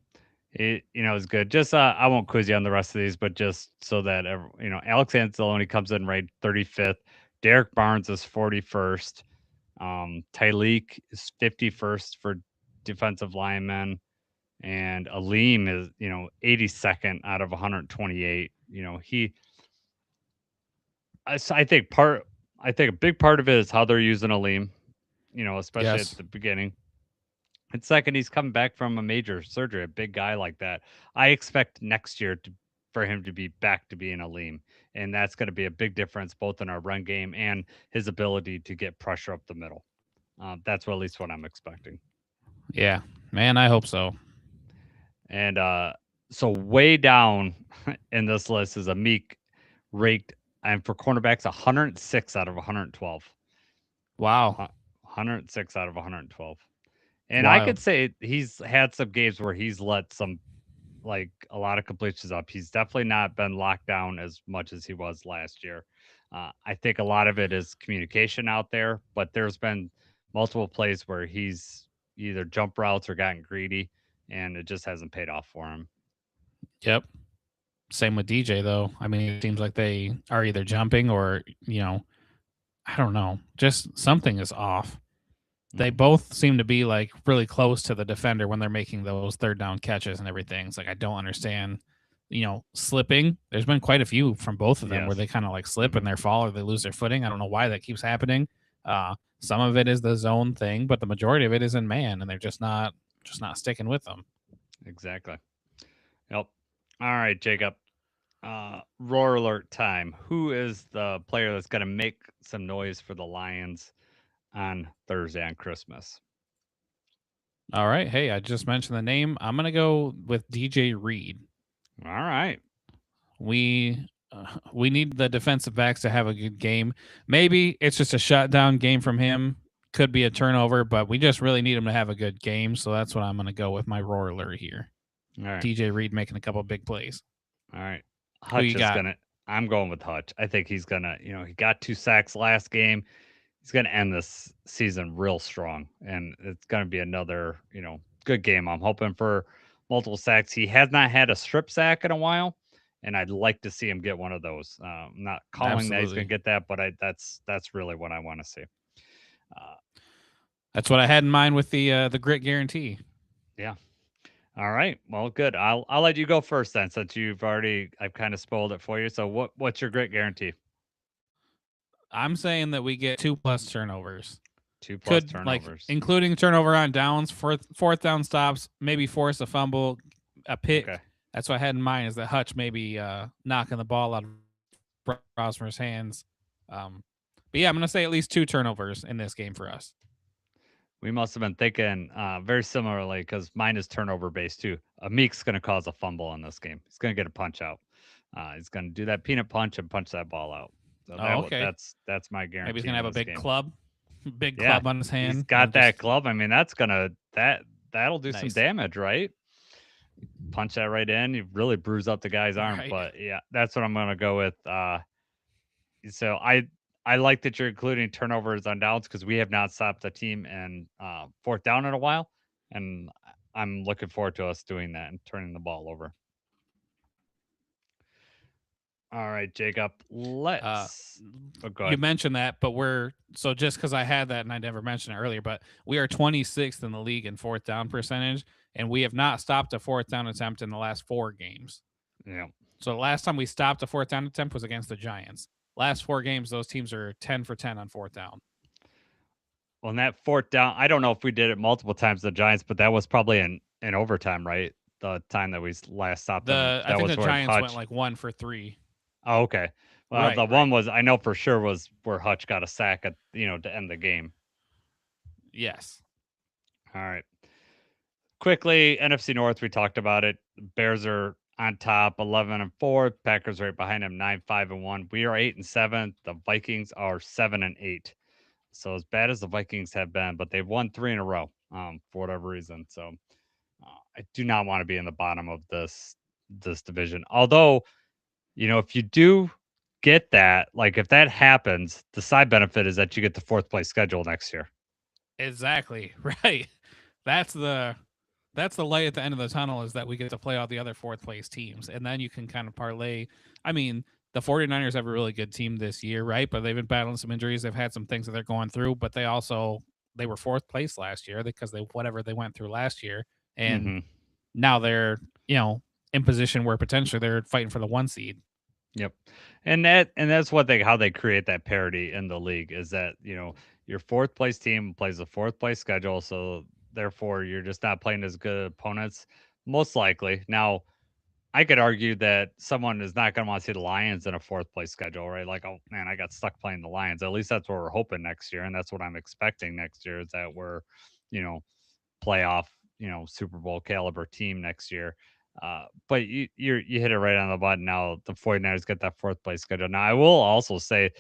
it's good. Just, I won't quiz you on the rest of these, but just so that, Alex Anzalone comes in ranked 35th. Derek Barnes is 41st. Tyleek is 51st for defensive linemen. And Aleem is, 82nd out of 128. I think a big part of it is how they're using Aleem, especially at the beginning. And second, he's coming back from a major surgery, a big guy like that. I expect next year for him to be back to being Aleem. And that's going to be a big difference both in our run game and his ability to get pressure up the middle. That's at least what I'm expecting. Yeah, man, I hope so. And so way down in this list is Amik, ranked, and for cornerbacks, 106 out of 112. Wow. 106 out of 112. And I could Wild. say he's had some games where he's let some like a lot of completions up. He's definitely not been locked down as much as he was last year. I think a lot of it is communication out there, but there's been multiple plays where he's either jump routes or gotten greedy, and it just hasn't paid off for him. Yep. Same with DJ though. I mean, it seems like they are either jumping or I don't know. Just something is off. They Mhm. both seem to be like really close to the defender when they're making those third down catches and everything. It's like I don't understand, slipping. There's been quite a few from both of them where Yes. they kind of like slip and Mhm. they fall or they lose their footing. I don't know why that keeps happening. Some of it is the zone thing, but the majority of it is in man, and they're just not sticking with them. Exactly. Yep. All right, Jacob. Roar alert time. Who is the player that's going to make some noise for the Lions on Thursday on Christmas? All right. Hey, I just mentioned the name. I'm gonna go with DJ Reed. All right. We need the defensive backs to have a good game. Maybe it's just a shutdown game from him. Could be a turnover, but we just really need him to have a good game. So that's what I'm going to go with my roar alert here. All right. DJ Reed making a couple big plays. All right. Who Hutch you is got? going to, I'm going with Hutch. I think he's going to, he got 2 sacks last game. He's going to end this season real strong. And it's going to be another, good game. I'm hoping for multiple sacks. He has not had a strip sack in a while. And I'd like to see him get one of those. I'm not calling that he's going Absolutely. to get that, but that's really what I want to see. Uh, That's what I had in mind with the grit guarantee. yeah. All right. Well, good. I'll let you go first then, since I've kind of spoiled it for you. So what's your great guarantee? I'm saying that we get 2+ turnovers. Two plus Could like turnovers. including turnover on downs, fourth down stops, maybe force a fumble, a Okay. pick. That's what I had in mind is that Hutch maybe knocking the ball out of Rosmer's hands. Um, but yeah, I'm gonna say at least 2 turnovers in this game for us. We must have been thinking very similarly because mine is turnover based too. Meek's going to cause a fumble in this game. He's going to get a punch out. He's going to do that peanut punch and punch that ball out. So Oh, okay. that's my Maybe he's guarantee gonna in have a this big game. club, big Yeah, club on his he's hand, got that just glove. I mean, that'll do some nice. damage, right? Punch that right in. You really bruise up the guy's arm. Right. But yeah, that's what I'm going to go with. So I like that you're including turnovers on downs because we have not stopped a team in fourth down in a while, and I'm looking forward to us doing that and turning the ball over. All right, Jacob. Uh, Let's. Oh, go you ahead. mentioned that, but we're so just because I had that and I never mentioned it earlier, but we are 26th in the league in fourth down percentage, and we have not stopped a fourth down attempt in the last 4 games. Yeah. So the last time we stopped a fourth down attempt was against the Giants. Last 4 games, those teams are 10 for 10 on fourth down. Well, in that fourth down, I don't know if we did it multiple times the Giants, but that was probably in overtime, right? The time that we last stopped them, I that think was the where Giants went Hutch. like 1 for 3. Oh, okay. Well, Right, the right. one was I know for sure was where Hutch got a sack at to end the game. Yes. All right. Quickly, NFC North, we talked about it. Bears are on top, 11-4. Packers right behind them, 9-5-1. We are 8-7. The Vikings are 7-8. So as bad as the Vikings have been, but they've won 3 in a row for whatever reason. So I do not want to be in the bottom of this division. Although, if you do get that, like if that happens, the side benefit is that you get the fourth place schedule next year. Exactly. Right. That's the light at the end of the tunnel is that we get to play all the other fourth place teams. And then you can kind of parlay. I mean, the 49ers have a really good team this year, right? But they've been battling some injuries. They've had some things that they're going through, but they were fourth place last year because they went through last year. And Mm-hmm. now they're, in position where potentially they're fighting for the 1 seed. Yep. And that's what how they create that parity in the league is that, your fourth place team plays a fourth place schedule, so therefore you're just not playing as good opponents most likely. Now, I could argue that someone is not going to want to see the Lions in a fourth place schedule, right? Like, oh man, I got stuck playing the Lions. At least that's what we're hoping next year, and that's what I'm expecting next year is that we're, you know, playoff, Super Bowl caliber team next year. But you hit it right on the button. Now the 49ers get that fourth place schedule. Now I will also say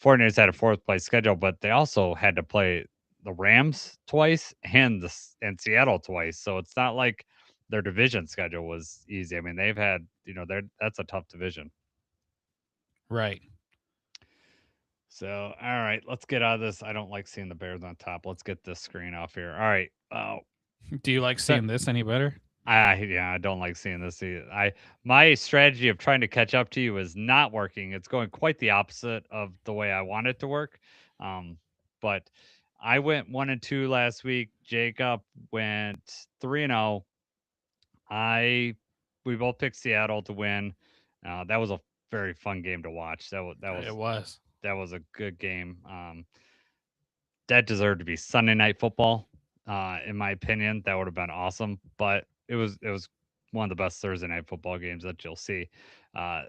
49ers had a fourth place schedule, but they also had to play the Rams twice and Seattle twice. So it's not like their division schedule was easy. I mean, they've had, that's a tough division. Right. So, all right, let's get out of this. I don't like seeing the Bears on top. Let's get this screen off here. All right. Do you like So seeing this any better? yeah, I don't like seeing this either. My strategy of trying to catch up to you is not working. It's going quite the opposite of the way I want it to work. But I went 1-2 last week. Jacob went 3-0. I we both picked Seattle to win. That was a very fun game to watch. It was. That was a good game. That deserved to be Sunday night football. In my opinion, that would have been awesome. But it was one of the best Thursday night football games that you'll see. Uh,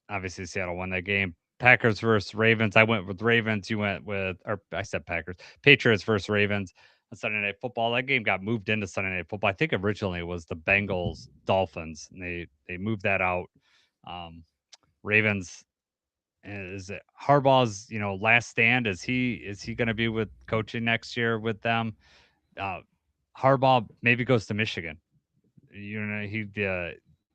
Obviously, Seattle won that game. Packers versus Ravens. I went with Ravens. You went with, or I said Packers. Patriots versus Ravens on Sunday Night Football. That game got moved into Sunday Night Football. I think originally it was the Bengals Dolphins, and they moved that out. Ravens, is it Harbaugh's last stand? Is he going to be with coaching next year with them? Uh, Harbaugh maybe goes to Michigan.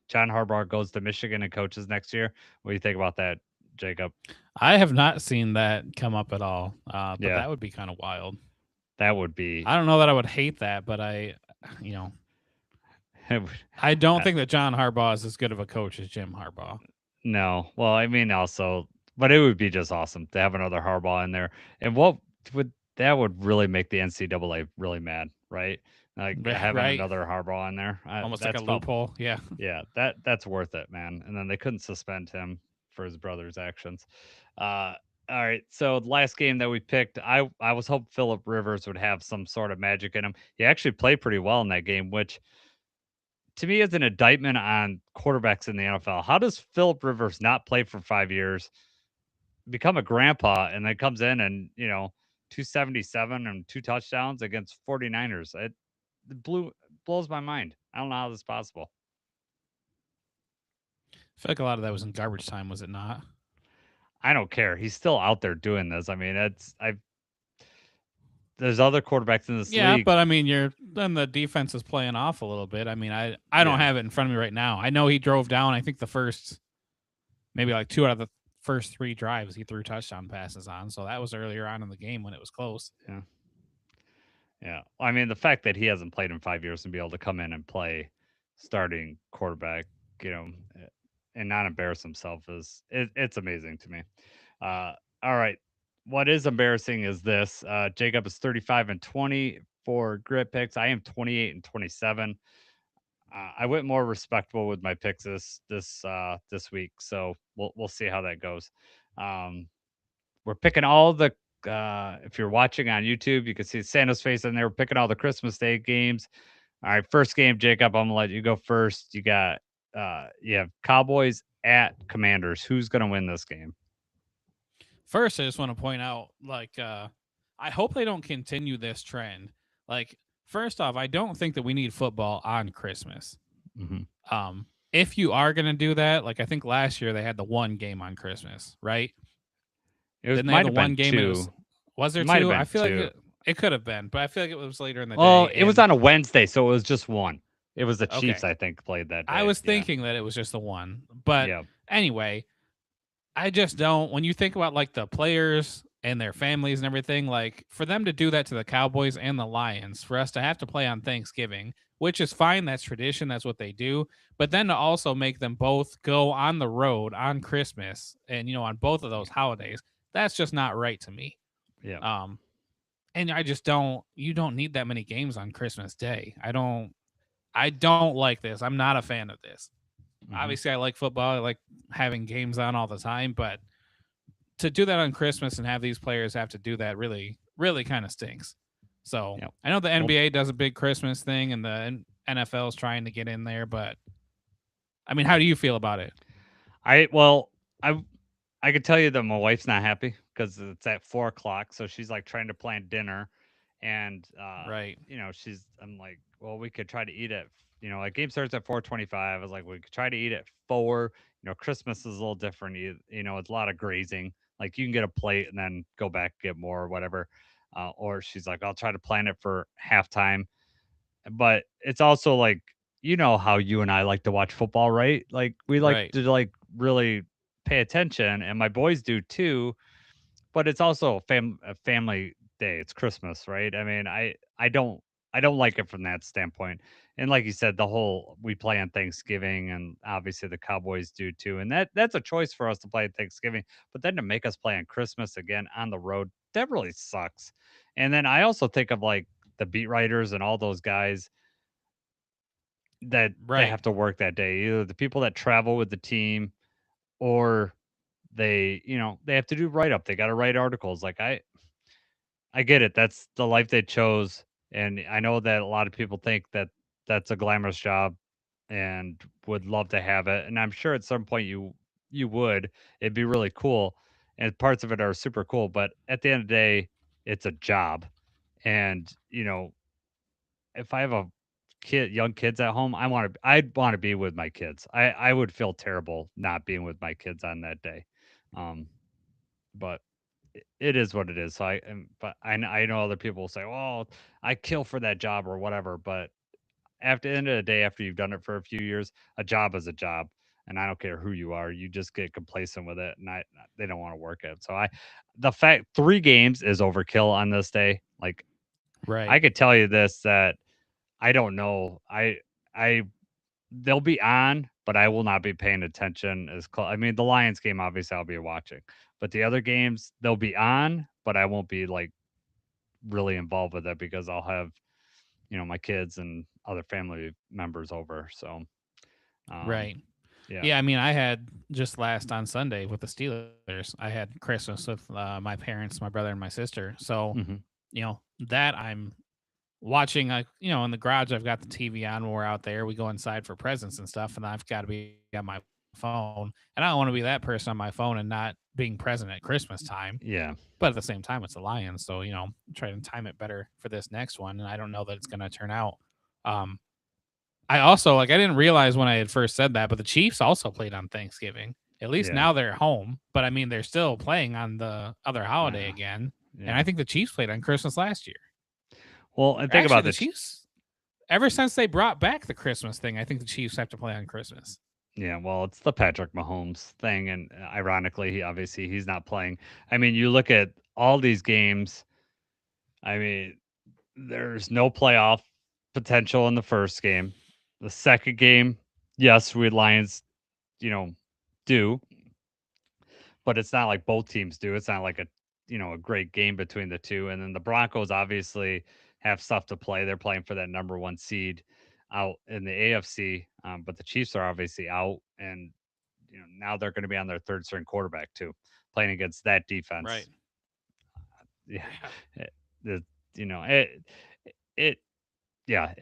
John Harbaugh goes to Michigan and coaches next year. What do you think about that, Jacob? I have not seen that come up at all. But Yeah, that would be kind of wild. that would be. I don't know that I would hate that, but you know, It would- I don't uh, think that John Harbaugh is as good of a coach as Jim Harbaugh. no, well, I mean, also, but it would be just awesome to have another Harbaugh in there. And what would that would really make the NCAA really mad, right? Like having Right? another Harbaugh in there. Almost like a That's felt loophole. Yeah. Yeah, that's worth it, man. And then they couldn't suspend him for his brother's actions. Uh, all right. So the last game that we picked, I was hoping Philip Rivers would have some sort of magic in him. He actually played pretty well in that game, which to me is an indictment on quarterbacks in the NFL. How does Philip Rivers not play for 5 years, become a grandpa, and then comes in and 277 and 2 touchdowns against 49ers? It blows my mind. I don't know how this is possible. I feel like a lot of that was in garbage time, was it not? I don't care. He's still out there doing this. I mean, there's other quarterbacks in this Yeah, league. but I mean, then the defense is playing off a little bit. I mean, I don't Yeah, have it in front of me right now. I know he drove down. I think the first maybe like two out of the first three drives he threw touchdown passes on. So that was earlier on in the game when it was close. yeah, yeah. I mean, the fact that he hasn't played in 5 years and be able to come in and play starting quarterback, you know, eh, and not embarrass himself it's amazing to me. All right. What is embarrassing is this. Jacob is 35-20 for grit picks. I am 28-27. I went more respectable with my picks this week, so we'll see how that goes. Um, we're picking all the if you're watching on YouTube, you can see Santa's face in there. We're picking all the Christmas Day games. All right, first game, Jacob. I'm gonna let you go first. You have Cowboys at Commanders. Who's gonna win this game? First, I just want to point out, I hope they don't continue this trend. Like, first off, I don't think that we need football on Christmas. Hmm. If you are gonna do that, like I think last year they had the one game on Christmas, right? Didn't they have Might the have one been game? And it was two. there Might have two? I been feel like two. it could have been, but I feel like it was later in the Well, day. it was And on a Wednesday, so it was just one. It was the Chiefs, okay, I think, played that I day. was Yeah, thinking that it was just the one, but yeah, anyway, I just don't. When you think about like the players and their families and everything, like for them to do that to the Cowboys and the Lions, for us to have to play on Thanksgiving, which is fine. That's tradition. That's what they do. But then to also make them both go on the road on Christmas and on both of those holidays, that's just not right to me. yeah. Um, and I just don't. You don't need that many games on Christmas Day. I don't. I don't like this. I'm not a fan of this. Hmm. Obviously, I like football. I like having games on all the time, but to do that on Christmas and have these players have to do that really, really kind of stinks. So Yeah. I know the Well, NBA does a big Christmas thing and the NFL is trying to get in there, but I mean, how do you feel about it? well, I could tell you that my wife's not happy because it's at 4 o'clock. So she's like trying to plan dinner. And, Right. I'm like, well, we could try to eat at, like game starts at 4:25. I was like, we could try to eat at 4. Christmas is a little different. It's a lot of grazing. Like you can get a plate and then go back, get more or whatever. or she's like, I'll try to plan it for halftime. But it's also like, you know how you and I like to watch football, right? Like we like Right. to like really pay attention, and my boys do too. But it's also a family day. It's Christmas, right? I mean, I don't like it from that standpoint. And like you said, the whole we play on Thanksgiving, and obviously the Cowboys do too. And that's a choice for us to play on Thanksgiving. But then to make us play on Christmas again on the road, that really sucks. And then I also think of like the beat writers and all those guys that they Right. have to work that day. Either the people that travel with the team, or they have to do write up. They got to write articles. Like I get it. That's the life they chose. And I know that a lot of people think that that's a glamorous job and would love to have it. And I'm sure at some point you would. It'd be really cool. And parts of it are super cool. But at the end of the day, it's a job. And, if I have a young kids at home, I'd want to be with my kids. I would feel terrible not being with my kids on that day. Um, but it is what it is. So I know other people will say, "Oh, I kill for that job or whatever." But after the end of the day, after you've done it for a few years, a job is a job, and I don't care who you are. You just get complacent with it, and they don't want to work it. So the fact 3 games is overkill on this day. Like I Right. could tell you this that I don't know. I they'll be on, but I will not be paying attention as close. I mean, the Lions game, obviously, I'll be watching, but the other games, they'll be on, but I won't be like really involved with it because I'll have, my kids and other family members over. So, um, Right. yeah. Yeah, I mean, I had just last on Sunday with the Steelers. I had Christmas with my parents, my brother, and my sister. So, Hmm. that I'm watching, like, in the garage. I've got the TV on when we're out there. We go inside for presents and stuff, and I've got to be on my phone. And I don't want to be that person on my phone and not being present at Christmas time. Yeah. But at the same time, it's the Lions, so try to time it better for this next one. And I don't know that it's going to turn out. Um, I also, like, I didn't realize when I had first said that, but the Chiefs also played on Thanksgiving. At least Yeah. now they're home, but I mean they're still playing on the other holiday Uh, again. And yeah. I think the Chiefs played on Christmas last year. Well, and think Actually, about the Chiefs, ever since they brought back the Christmas thing, I think the Chiefs have to play on Christmas. yeah, well, it's the Patrick Mahomes thing, and ironically, he's not playing. I mean, you look at all these games. I mean, there's no playoff potential in the first game. The second game, yes, we Lions, you know, do, but it's not like both teams do. It's not like a great game between the two. And then the Broncos obviously have stuff to play. They're playing for that number 1 seed out in the AFC, but the Chiefs are obviously out, and now they're going to be on their third string quarterback too, playing against that Right. defense. Yeah, Yeah. it, it, you know it it yeah,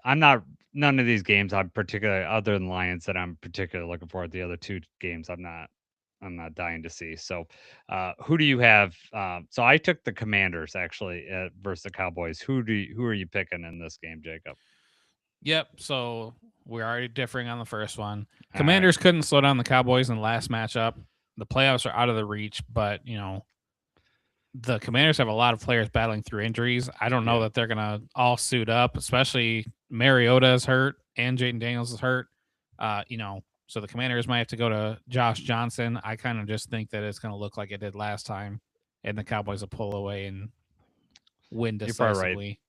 I'm not none of these games I'm particularly other than Lions that I'm particularly looking forward. The other 2 games I'm not dying to see. So, who do you have? So I took the Commanders actually versus the Cowboys. Who are you picking in this game, Jacob? Yep. So we're already differing on the first one. All right. Commanders couldn't slow down the Cowboys in the last matchup. The playoffs are out of the reach, but the Commanders have a lot of players battling through injuries. I don't know Yeah. that they're gonna all suit up, especially Mariota is hurt and Jaden Daniels is hurt. So the Commanders might have to go to Josh Johnson. I kind of just think that it's gonna look like it did last time, and the Cowboys will pull away and win You're probably right. decisively.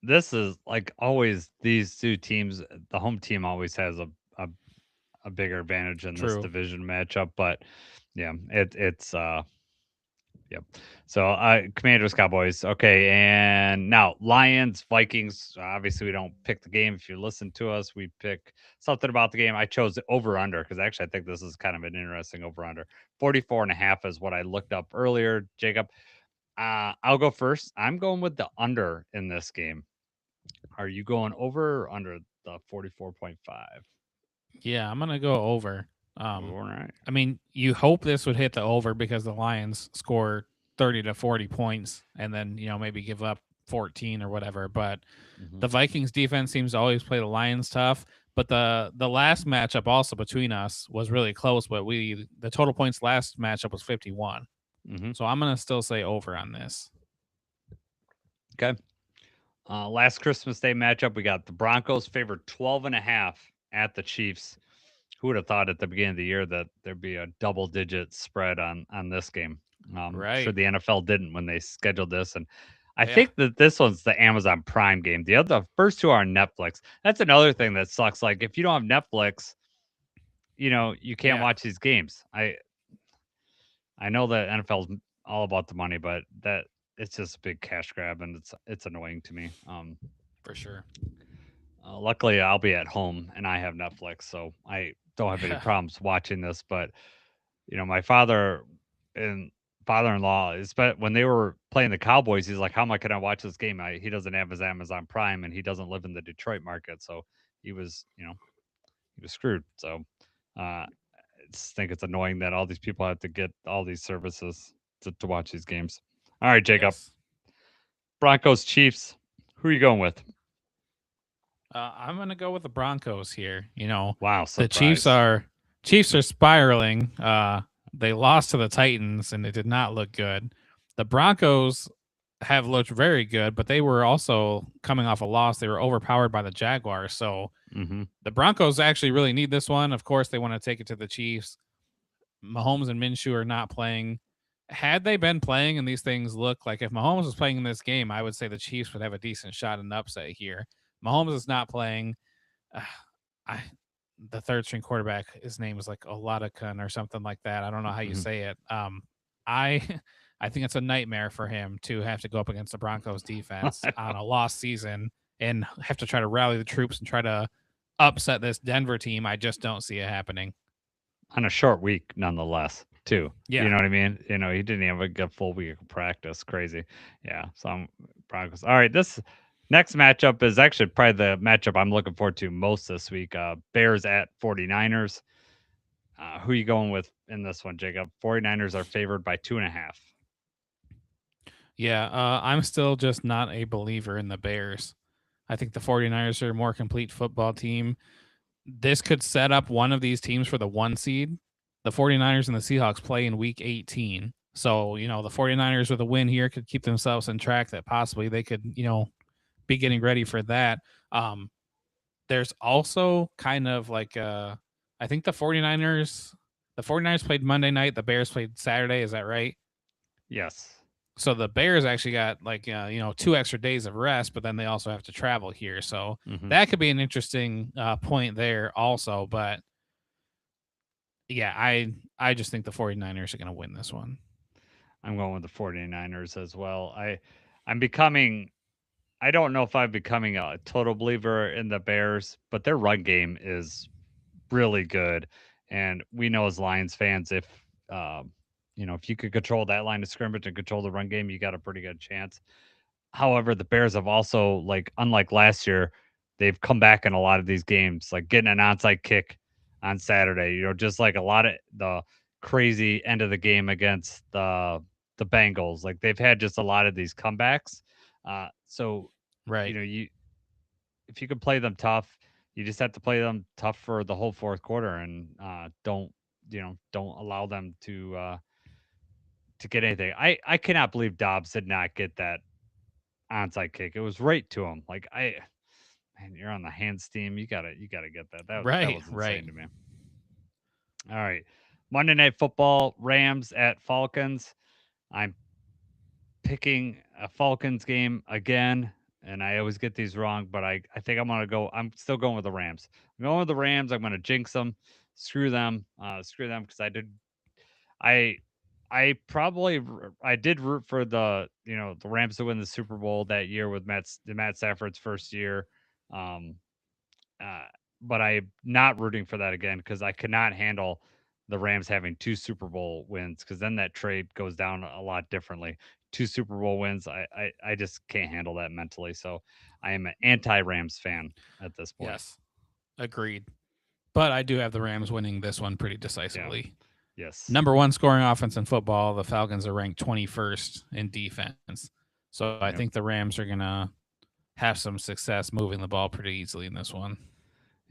This is like always these 2 teams. The home team always has a, a bigger advantage in this True. division matchup, but yeah, it's yep. So, Commanders, Cowboys. Okay, and now Lions, Vikings. Obviously, we don't pick the game. If you listen to us, we pick something about the game. I chose the over under because actually I think this is kind of an interesting over under. 44.5 is what I looked up earlier. Jacob, I'll go first. I'm going with the under in this game. Are you going over or under the 44.5? Yeah, I'm gonna go over. All right. I mean, you hope this would hit the over because the Lions score 30 to 40 points and then maybe give up 14 or whatever. But Hmm. the Vikings defense seems to always play the Lions tough. But the last matchup also between us was really close. But the total points last matchup was 51. Hmm. So I'm gonna still say over on this. Okay. Last Christmas Day matchup, we got the Broncos favored 12.5 at the Chiefs. Who would have thought at the beginning of the year that there'd be a double-digit spread on this game? Sure, Right. the NFL didn't when they scheduled this, and I Yeah. think that this one's the Amazon Prime game. The first two are on Netflix. That's another thing that sucks. Like if you don't have Netflix, you can't Yeah. watch these games. I know that NFL's all about the money, but that it's just a big cash grab, and it's annoying to me. For sure. Luckily, I'll be at home and I have Netflix, so I don't have any Yeah. problems watching this. But my father and father-in-law is, but when they were playing the Cowboys, he's like, "How am I going to watch this game?" He doesn't have his Amazon Prime, and he doesn't live in the Detroit market, so he was, he was screwed. So I just think it's annoying that all these people have to get all these services to watch these games. All right, Jacob, Yes. Broncos, Chiefs. Who are you going with? I'm gonna go with the Broncos here. Wow, The Chiefs surprise. are spiraling. They lost to the Titans and it did not look good. The Broncos have looked very good, but they were also coming off a loss. They were overpowered by the Jaguars. So Mm-hmm. the Broncos actually really need this one. Of course, they want to take it to the Chiefs. Mahomes and Minshew are not playing. Had they been playing and these things look like if Mahomes was playing in this game, I would say the Chiefs would have a decent shot at an upset here. Mahomes is not playing. Uh, I the third string quarterback, his name is like Oladikan or something like that. I don't know how you Mm-hmm. say it. I I think it's a nightmare for him to have to go up against the Broncos defense on a lost season and have to try to rally the troops and try to upset this Denver team. I just don't see it happening. On a short week, nonetheless, too. You Yeah. know what I mean? He didn't even get a full week of practice. Crazy. Yeah. Some Broncos. All right. This next matchup is actually probably the matchup I'm looking forward to most this week. Bears at 49ers. Who are you going with in this one, Jacob? 49ers are favored by 2.5. Yeah, I'm still just not a believer in the Bears. I think the 49ers are a more complete football team. This could set up one of these teams for the one seed. The 49ers and the Seahawks play in week 18. So, the 49ers with a win here could keep themselves in track that possibly they could, be getting ready for that. Um, there's also kind of like I think the 49ers played Monday night, the Bears played Saturday, is that right? Yes. So the Bears actually got like 2 extra days of rest, but then they also have to travel here. So Mm-hmm. that could be an interesting point there also. But yeah, I just think the 49ers are going to win this one. I'm going with the 49ers as well. I'm becoming I don't know if I'm becoming a total believer in the Bears, but their run game is really good. And we know as Lions fans, if you could control that line of scrimmage and control the run game, you got a pretty good chance. However, the Bears have also, like, unlike last year, they've come back in a lot of these games, like getting an onside kick on Saturday. Just like a lot of the crazy end of the game against the Bengals. Like they've had just a lot of these comebacks. So Right. you if you can play them tough, you just have to play them tough for the whole fourth quarter and don't allow them to get anything. I cannot believe Dobbs did not get that onside kick. It was right to him. Like man, you're on the hands team. You gotta get that. That Right. was Right. insane to me. All right. Monday Night Football, Rams at Falcons. I'm picking a Falcons game again, and I always get these wrong, but I think I'm still going with the Rams. I'm going with the Rams. I'm gonna jinx them. Screw them because I I did root for the Rams to win the Super Bowl that year with Matt Stafford's first year. Um uh but I'm not rooting for that again because I could not handle the Rams having two Super Bowl wins because then that trade goes down a lot differently. Two Super Bowl wins, I just can't handle that mentally. So I am an anti-Rams fan at this point. Yes. Agreed. But I do have the Rams winning this one pretty Yeah. decisively. Yes. Number one scoring offense in football. The Falcons are ranked 21st in defense. So I Yep. think the Rams are going to have some success moving the ball pretty easily in this one.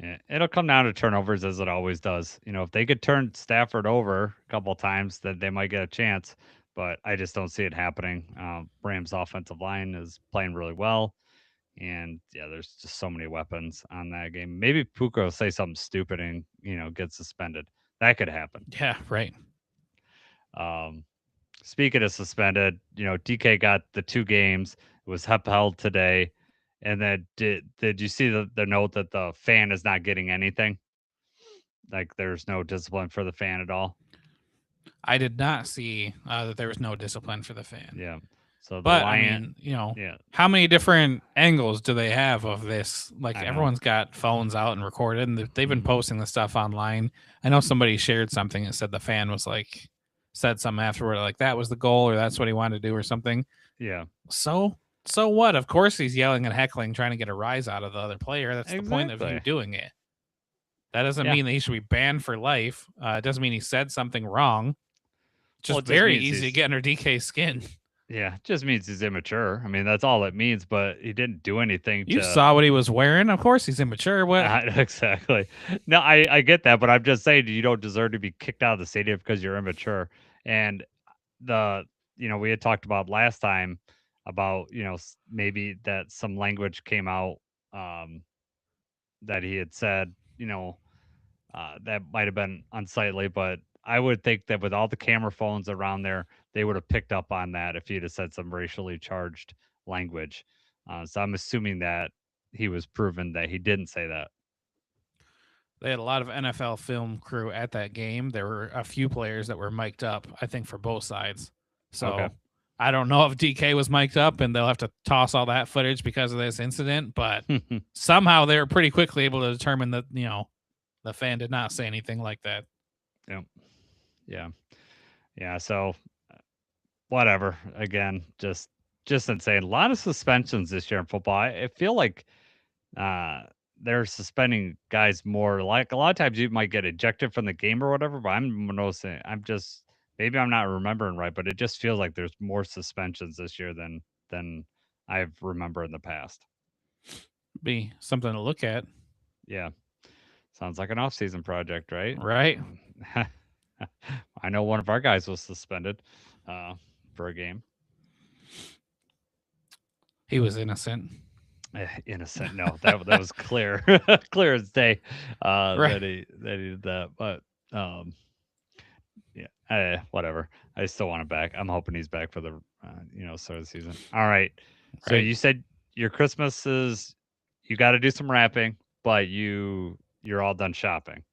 Yeah, it'll come down to turnovers as it always does. If they could turn Stafford over a couple of times, then they might get a chance. but I just don't see it happening. Rams offensive line is playing really well. And yeah, there's just so many weapons on that game. Maybe Puka will say something stupid and get suspended. That could happen. Yeah, right. Um, Speaking of suspended, DK got the 2 games. It was upheld today. And then did you see the note that the fan is not getting anything? Like there's no discipline for the fan at all. I did not see that there was no discipline for the fan. Yeah. So the But I Lion, mean, yeah, how many different angles do they have of this? Like I know. everyone's got phones out and recorded, and they've been Mhm. posting the stuff online. I know somebody shared something and said the fan was like said something afterward, like that was the goal or that's what he wanted to do or something. Yeah. So what? Of course he's yelling and heckling, trying to get a rise out of the other player. That's the point of you Exactly. doing it. That doesn't Yeah. mean that he should be banned for life. It doesn't mean he said something wrong. Just Well, it just very means easy to he's get under DK's skin. Yeah, it just means he's immature. I mean, that's all it means, but he didn't do anything You to saw what he was wearing. Of course he's immature. What? exactly. No, I get that, but I'm just saying you don't deserve to be kicked out of the stadium because you're immature. And the we had talked about last time about maybe that some language came out um that he had said that might have been unsightly, but I would think that with all the camera phones around there, they would have picked up on that if he'd have said some racially charged language. So I'm assuming that he was proven that he didn't say that. They had a lot of NFL film crew at that game. There were a few players that were mic'd up, I think, for both sides. Okay. So I don't know if DK was mic'd up and they'll have to toss all that footage because of this incident, but somehow they were pretty quickly able to determine that, the fan did not say anything like that. Yep. Yeah. Yeah. So whatever. Again, just insane. A lot of suspensions this year in football. I feel like uh they're suspending guys more. Like a lot of times you might get ejected from the game or whatever, but I'm noticing I'm just maybe I'm not remembering right, but it just feels like there's more suspensions this year than I've remember in the past. Be something to look at, Yeah. Sounds like an off-season project, right? right? I know one of our guys was suspended for a game. He was innocent. Innocent. No, that was clear, clear as day. Right. That he did that, but yeah, whatever. I still want him back. I'm hoping he's back for the start of the season. All right. So Right. you said your Christmas is you got to do some wrapping, but you're all done shopping.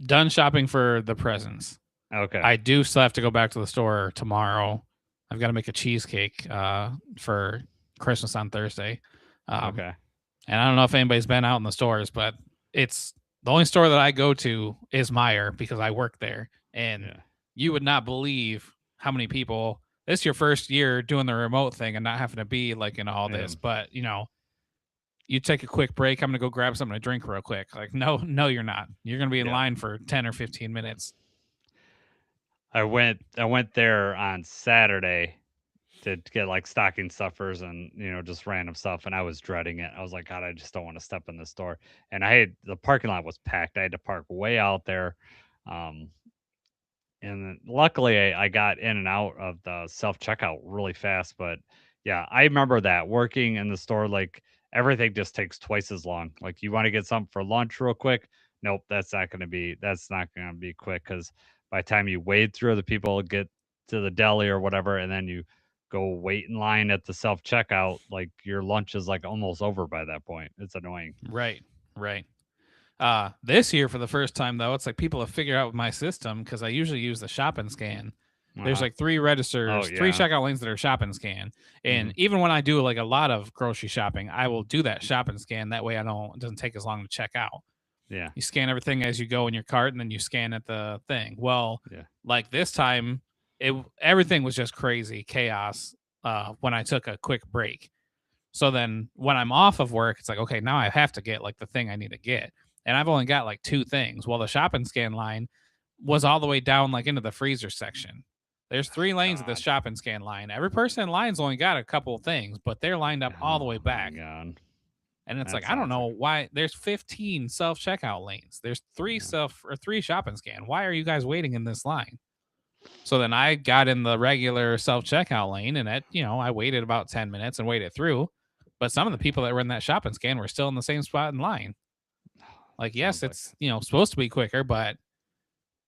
Done shopping for the presents. Okay. I do still have to go back to the store tomorrow. I've got to make a cheesecake for Christmas on Thursday. Okay. And I don't know if anybody's been out in the stores, but it's the only store that I go to is Meijer because I work there. And Yeah. you would not believe how many people, this is your first year doing the remote thing and not having to be like in all this, but you take a quick break. I'm going to go grab something to drink real quick. Like, no, you're not. You're going to be in line for 10 or 15 minutes. I went there on Saturday to get like stocking stuffers and just random stuff, and I was dreading it. I was like, God, I just don't want to step in the store. And the parking lot was packed. I had to park way out there. And then luckily I got in and out of the self checkout really fast. But yeah, I remember that working in the store, like everything just takes twice as long. Like you want to get something for lunch real quick. Nope, that's not going to be quick because by the time you wade through the people get to the deli or whatever, and then you go wait in line at the self checkout, like your lunch is like almost over by that point. It's annoying. Right. This year for the first time though, it's like people have figured out my system because I usually use the shop and scan. There's like 3 registers, 3 checkout lanes that are shop and scan. And even when I do like a lot of grocery shopping, I will do that shop and scan. That way it doesn't take as long to check out. Yeah. You scan everything as you go in your cart and then you scan at the thing. Well, like this time everything was just crazy chaos when I took a quick break. So then when I'm off of work, it's like, okay, now I have to get like the thing I need to get. And I've only got like 2 things. Well, the shop and scan line was all the way down like into the freezer section. There's 3 lanes of this shop and scan line. Every person in line's only got a couple of things, but they're lined up all the way back. And it's like, I don't know why there's 15 self checkout lanes. There's 3 3 shop and scan. Why are you guys waiting in this line? So then I got in the regular self checkout lane, and I waited about 10 minutes and waited through. But some of the people that were in that shopping scan were still in the same spot in line. Like, yes, Sounds like it's supposed to be quicker, but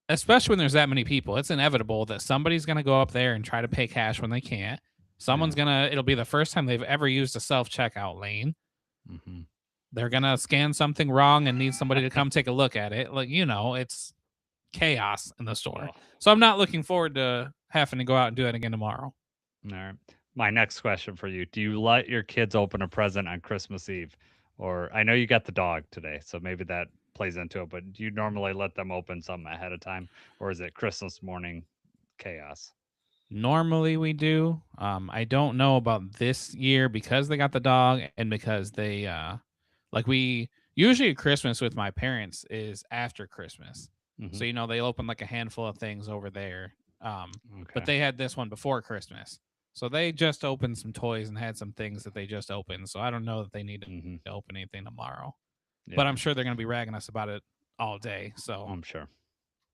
especially when there's that many people, it's inevitable that somebody's going to go up there and try to pay cash when they can't. It'll be the first time they've ever used a self checkout lane. Mm-hmm. They're going to scan something wrong and need somebody to come take a look at it. Like, it's chaos in the store. Oh. So I'm not looking forward to having to go out and do that again tomorrow. All right. My next question for you: do you let your kids open a present on Christmas Eve? Or I know you got the dog today, so maybe that plays into it. But do you normally let them open something ahead of time, or is it Christmas morning chaos? Normally we do. I don't know about this year because they got the dog and because they like we usually Christmas with my parents is after Christmas. Mm-hmm. So they'll open like a handful of things over there. But Okay. they had this one before Christmas. So they just opened some toys and had some things that they just opened. So I don't know that they need to Mm-hmm. open anything tomorrow. But Yeah, I'm sure they're going to be ragging us about it all day. So I'm sure.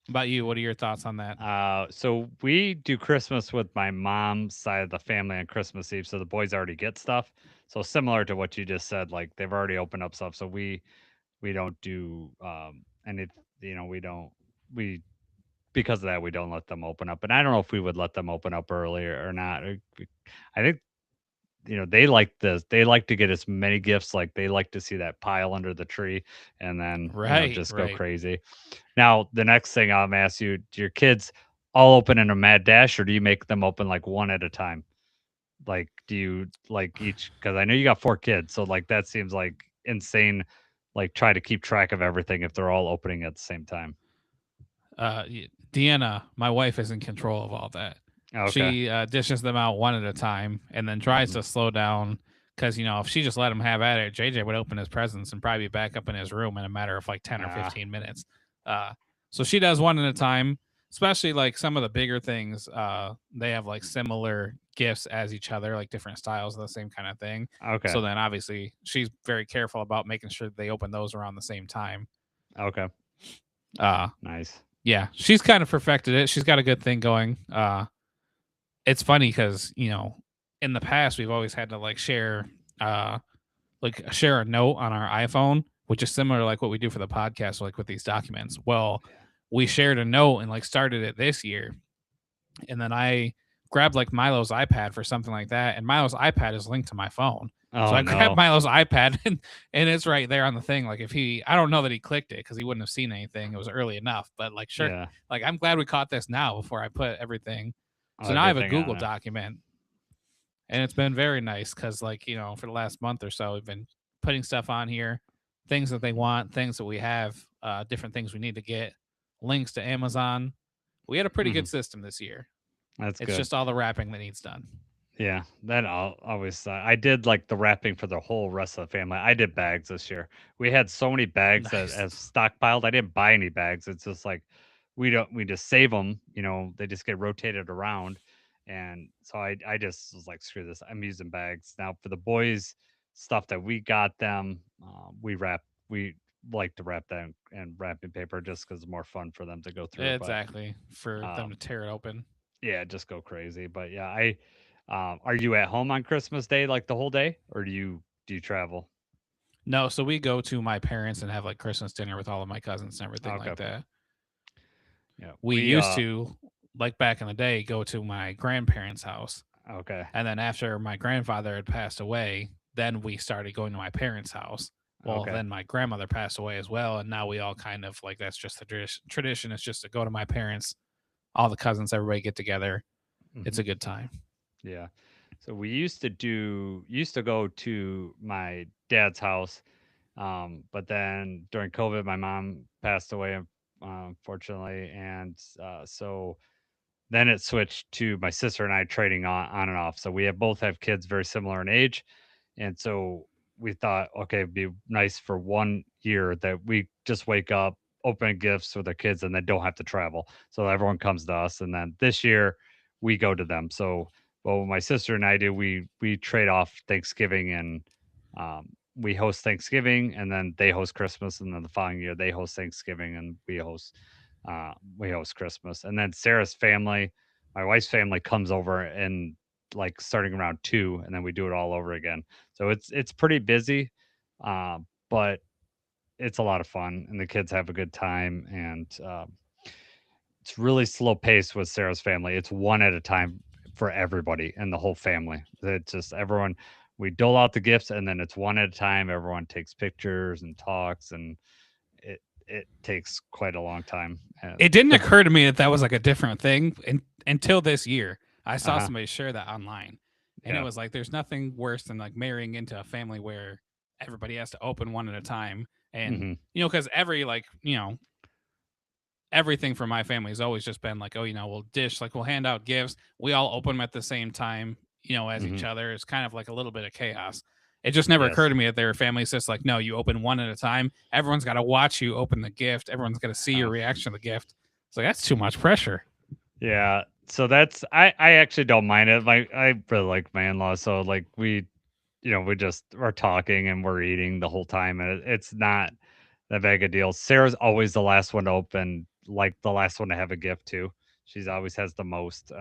about you, what are your thoughts on that? So we do Christmas with my mom's side of the family on Christmas Eve. So the boys already get stuff. So similar to what you just said, like they've already opened up stuff. So we don't do any, we don't we because of that we don't let them open up. And I don't know if we would let them open up earlier or not. I think they like this. They like to get as many gifts. Like they like to see that pile under the tree, and then Right, just go right. crazy. Now, the next thing I'm gonna ask you: do your kids all open in a mad dash, or do you make them open like one at a time? Like, do you like each? Because I know you got 4 kids, so like that seems like insane. Like, try to keep track of everything if they're all opening at the same time. Deanna, my wife, is in control of all that. Okay. She dishes them out one at a time and then tries Hmm. to slow down because if she just let him have at it, JJ would open his presents and probably be back up in his room in a matter of like 10 or Ah. 15 minutes. So she does one at a time, especially like some of the bigger things. They have like similar gifts as each other, like different styles of the same kind of thing. Okay. So then obviously she's very careful about making sure they open those around the same time. Okay. Uh, Nice. yeah, she's kind of perfected it. She's got a good thing going. It's funny because in the past we've always had to uh share a note on our iPhone, which is similar to like what we do for the podcast, like with these documents. Well, we shared a note and like started it this year, and then I grabbed like Milo's iPad for something like that, and Milo's iPad is linked to my phone. So Oh I grabbed no. Milo's iPad and it's right there on the thing. Like if I don't know that he clicked it because he wouldn't have seen anything. It was early enough, but like sure, Yeah. like I'm glad we caught this now before I put everything. Oh, So now I have a everything Google on it. document, and it's been very nice because like for the last month or so we've been putting stuff on here, things that they want, things that we have, different things we need to get, links to Amazon. We had a pretty Hmm. good system this year. That's It's good. just all the wrapping that needs done. Yeah, that always. I did like the wrapping for the whole rest of the family. I did bags this year. We had so many bags that Nice. as stockpiled. I didn't buy any bags. It's just like we don't. We just save them. They just get rotated around, and so I just was like, screw this. I'm using bags now for the boys stuff that we got them. We wrap. We like to wrap them in wrapping paper just because it's more fun for them to go through. But Exactly. For them to um, tear it open. yeah, just go crazy. But yeah, are you at home on Christmas Day like the whole day, or do you travel? No, so we go to my parents and have like Christmas dinner with all of my cousins and everything Okay. like that. Yeah, We we used to, like back in the day, go to my grandparents' house. okay, And then after my grandfather had passed away, then we started going to my parents' house. Well, okay. then my grandmother passed away as well, and now we all kind of like that's just the tradition. It's just to go to my parents, all the cousins, everybody get together. It's Hmm. a good time. Yeah. So we used to go to my dad's house, but then during COVID, my mom passed away, unfortunately, and so then it switched to my sister and I trading on and off. So we have both have kids very similar in age. And so we thought, okay, it'd be nice for one year that we just wake up, open gifts with our kids, and then don't have to travel. So everyone comes to us. And then this year we go to them. So well, my sister and I do, we trade off Thanksgiving and we host Thanksgiving and then they host Christmas. And then the following year they host Thanksgiving and we host we host Christmas, and then Sarah's family, my wife's family, comes over and like starting around 2, and then we do it all over again. So it's pretty busy, but it's a lot of fun, and the kids have a good time, and it's really slow pace with Sarah's family. It's one at a time for everybody and the whole family. It's just everyone. We dole out the gifts, and then it's one at a time. Everyone takes pictures and talks, and it takes quite a long time. And It didn't occur to me that that was like a different thing until this year. I saw Uh-huh. somebody share that online, and it Yeah. was like, there's nothing worse than like marrying into a family where everybody has to open one at a time, and hmm because every like everything for my family has always just been like, oh, we'll dish, like we'll hand out gifts, we all open them at the same time, as each hmm other. It's kind of like a little bit of chaos. It just never occurred Yes. to me that there are families just like, no, you open one at a time. Everyone's got to watch you open the gift. Everyone's got to see your Oh. reaction to the gift. It's like, that's too much pressure. Yeah. So that's I actually don't mind it. I really like my in-laws, so like we just are talking and we're eating the whole time, and it's not that big a deal. Sarah's always the last one to open, like the last one to have a gift too. She's always has the most.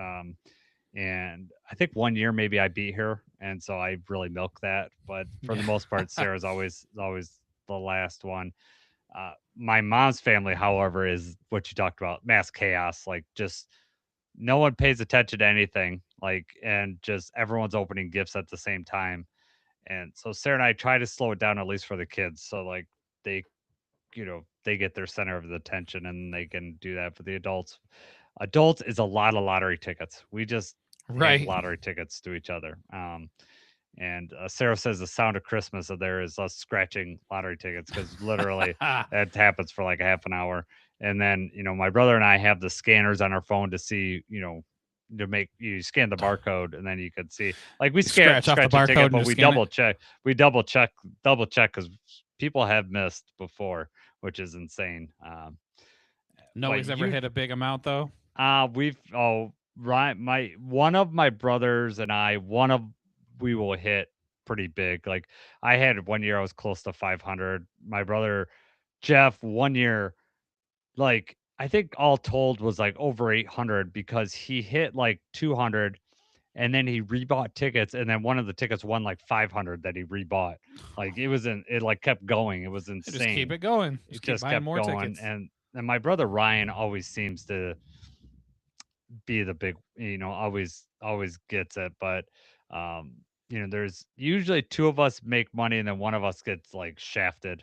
And I think one year maybe I beat her, and so I really milk that. But for the Yeah. most part, Sarah's always the last one. My mom's family, however, is what you talked about, mass chaos. Like just no one pays attention to anything. Like and just everyone's opening gifts at the same time. And so Sarah and I try to slow it down at least for the kids. So like they they get their center of the attention and they can do that for the adults. Adults is a lot of lottery tickets. We just hand Right. lottery tickets to each other. And Sarah says the sound of Christmas of there is us scratching lottery tickets because literally that happens for like a half an hour. And then, my brother and I have the scanners on our phone to see, to make you scan the barcode and then you could see like we You scratch off the scratch a barcode ticket, and but just we scan it. double check because people have missed before, which is insane. But Nobody's ever hit a big amount though. right, my one of my brothers and I, we will hit pretty big. Like I had one year I was close to 500. My brother Jeff one year, like I think all told was like over 800 because he hit like 200 and then he rebought tickets and then one of the tickets won like 500 that he rebought. Like it like kept going. It was Just keep insane. it going. It Just keep just buying kept more going, tickets. and my brother Ryan always seems to be the big, always gets it. But, um, there's usually two of us make money and then one of us gets like shafted,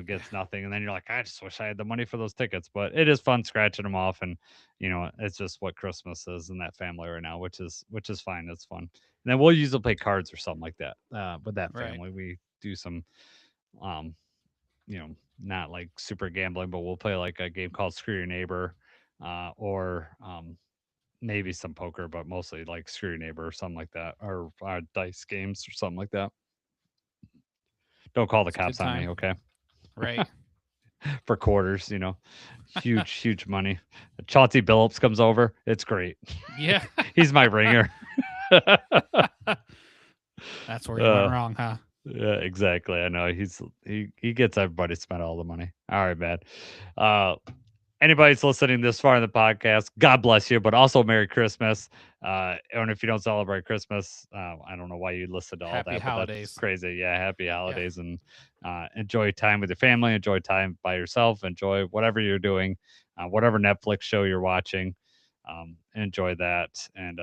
gets nothing. And then you're like, I just wish I had the money for those tickets. But it is fun scratching them off. And, it's just what Christmas is in that family right now, which is fine. It's fun. And then we'll usually play cards or something like that. With that Right. family, we do some, um, not like super gambling, but we'll play like a game called Screw Your Neighbor, or maybe some poker, but mostly like Screw Your Neighbor or something like that, or dice games or something like that. Don't call the It's a good cops on time. me, okay? Right. For quarters, huge money. Chauncey Billups comes over. It's great. Yeah. He's my ringer. That's where you went uh, wrong, huh? yeah, exactly. I know he gets everybody to spend all the money. All right, man. Uh, anybody's listening this far in the podcast, God bless you, but also Merry Christmas. And if you don't celebrate Christmas, I don't know why you listen to all Happy that, but that's holidays. crazy. Yeah, happy Yeah. holidays and enjoy time with your family, enjoy time by yourself, enjoy whatever you're doing, whatever Netflix show you're watching. Enjoy that. And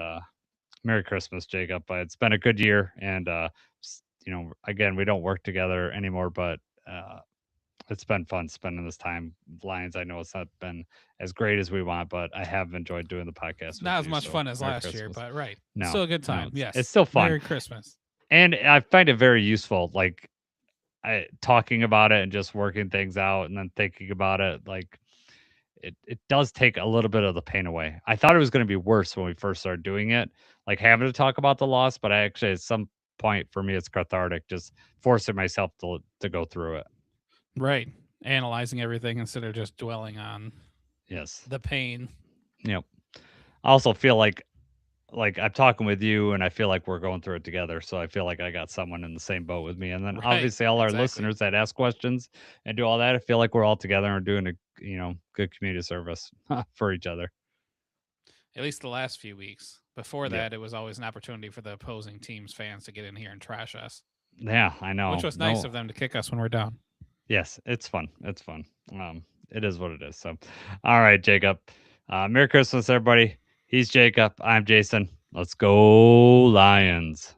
Merry Christmas, Jacob. It's been a good year. And, again, we don't work together anymore, but it's been fun spending this time. Lions, I know it's not been as great as we want, but I have enjoyed doing the podcast It's with not as you. much So fun as Merry last year, Christmas. but right. It's No, still a good no, time. it's Yes. still fun, Merry Christmas. and I find it very useful. Like talking about it and just working things out, and then thinking about it. Like it does take a little bit of the pain away. I thought it was going to be worse when we first started doing it, like having to talk about the loss. But I actually, at some point, for me, it's cathartic, just forcing myself to go through it. Right. Analyzing everything instead of just dwelling on Yes. the pain. Yep. I also feel like like I'm talking with you and I feel like we're going through it together. So I feel like I got someone in the same boat with me. And then Right, obviously all our exactly. listeners that ask questions and do all that, I feel like we're all together and doing a good community service for each other. At least the last few weeks. Before Yeah. that, it was always an opportunity for the opposing team's fans to get in here and trash us, Yeah, I know. which was nice of them to kick us when we're down. Yes, it's fun. It's fun. It is what it is. So, all right, Jacob. Merry Christmas, everybody. He's Jacob. I'm Jason. Let's go, Lions.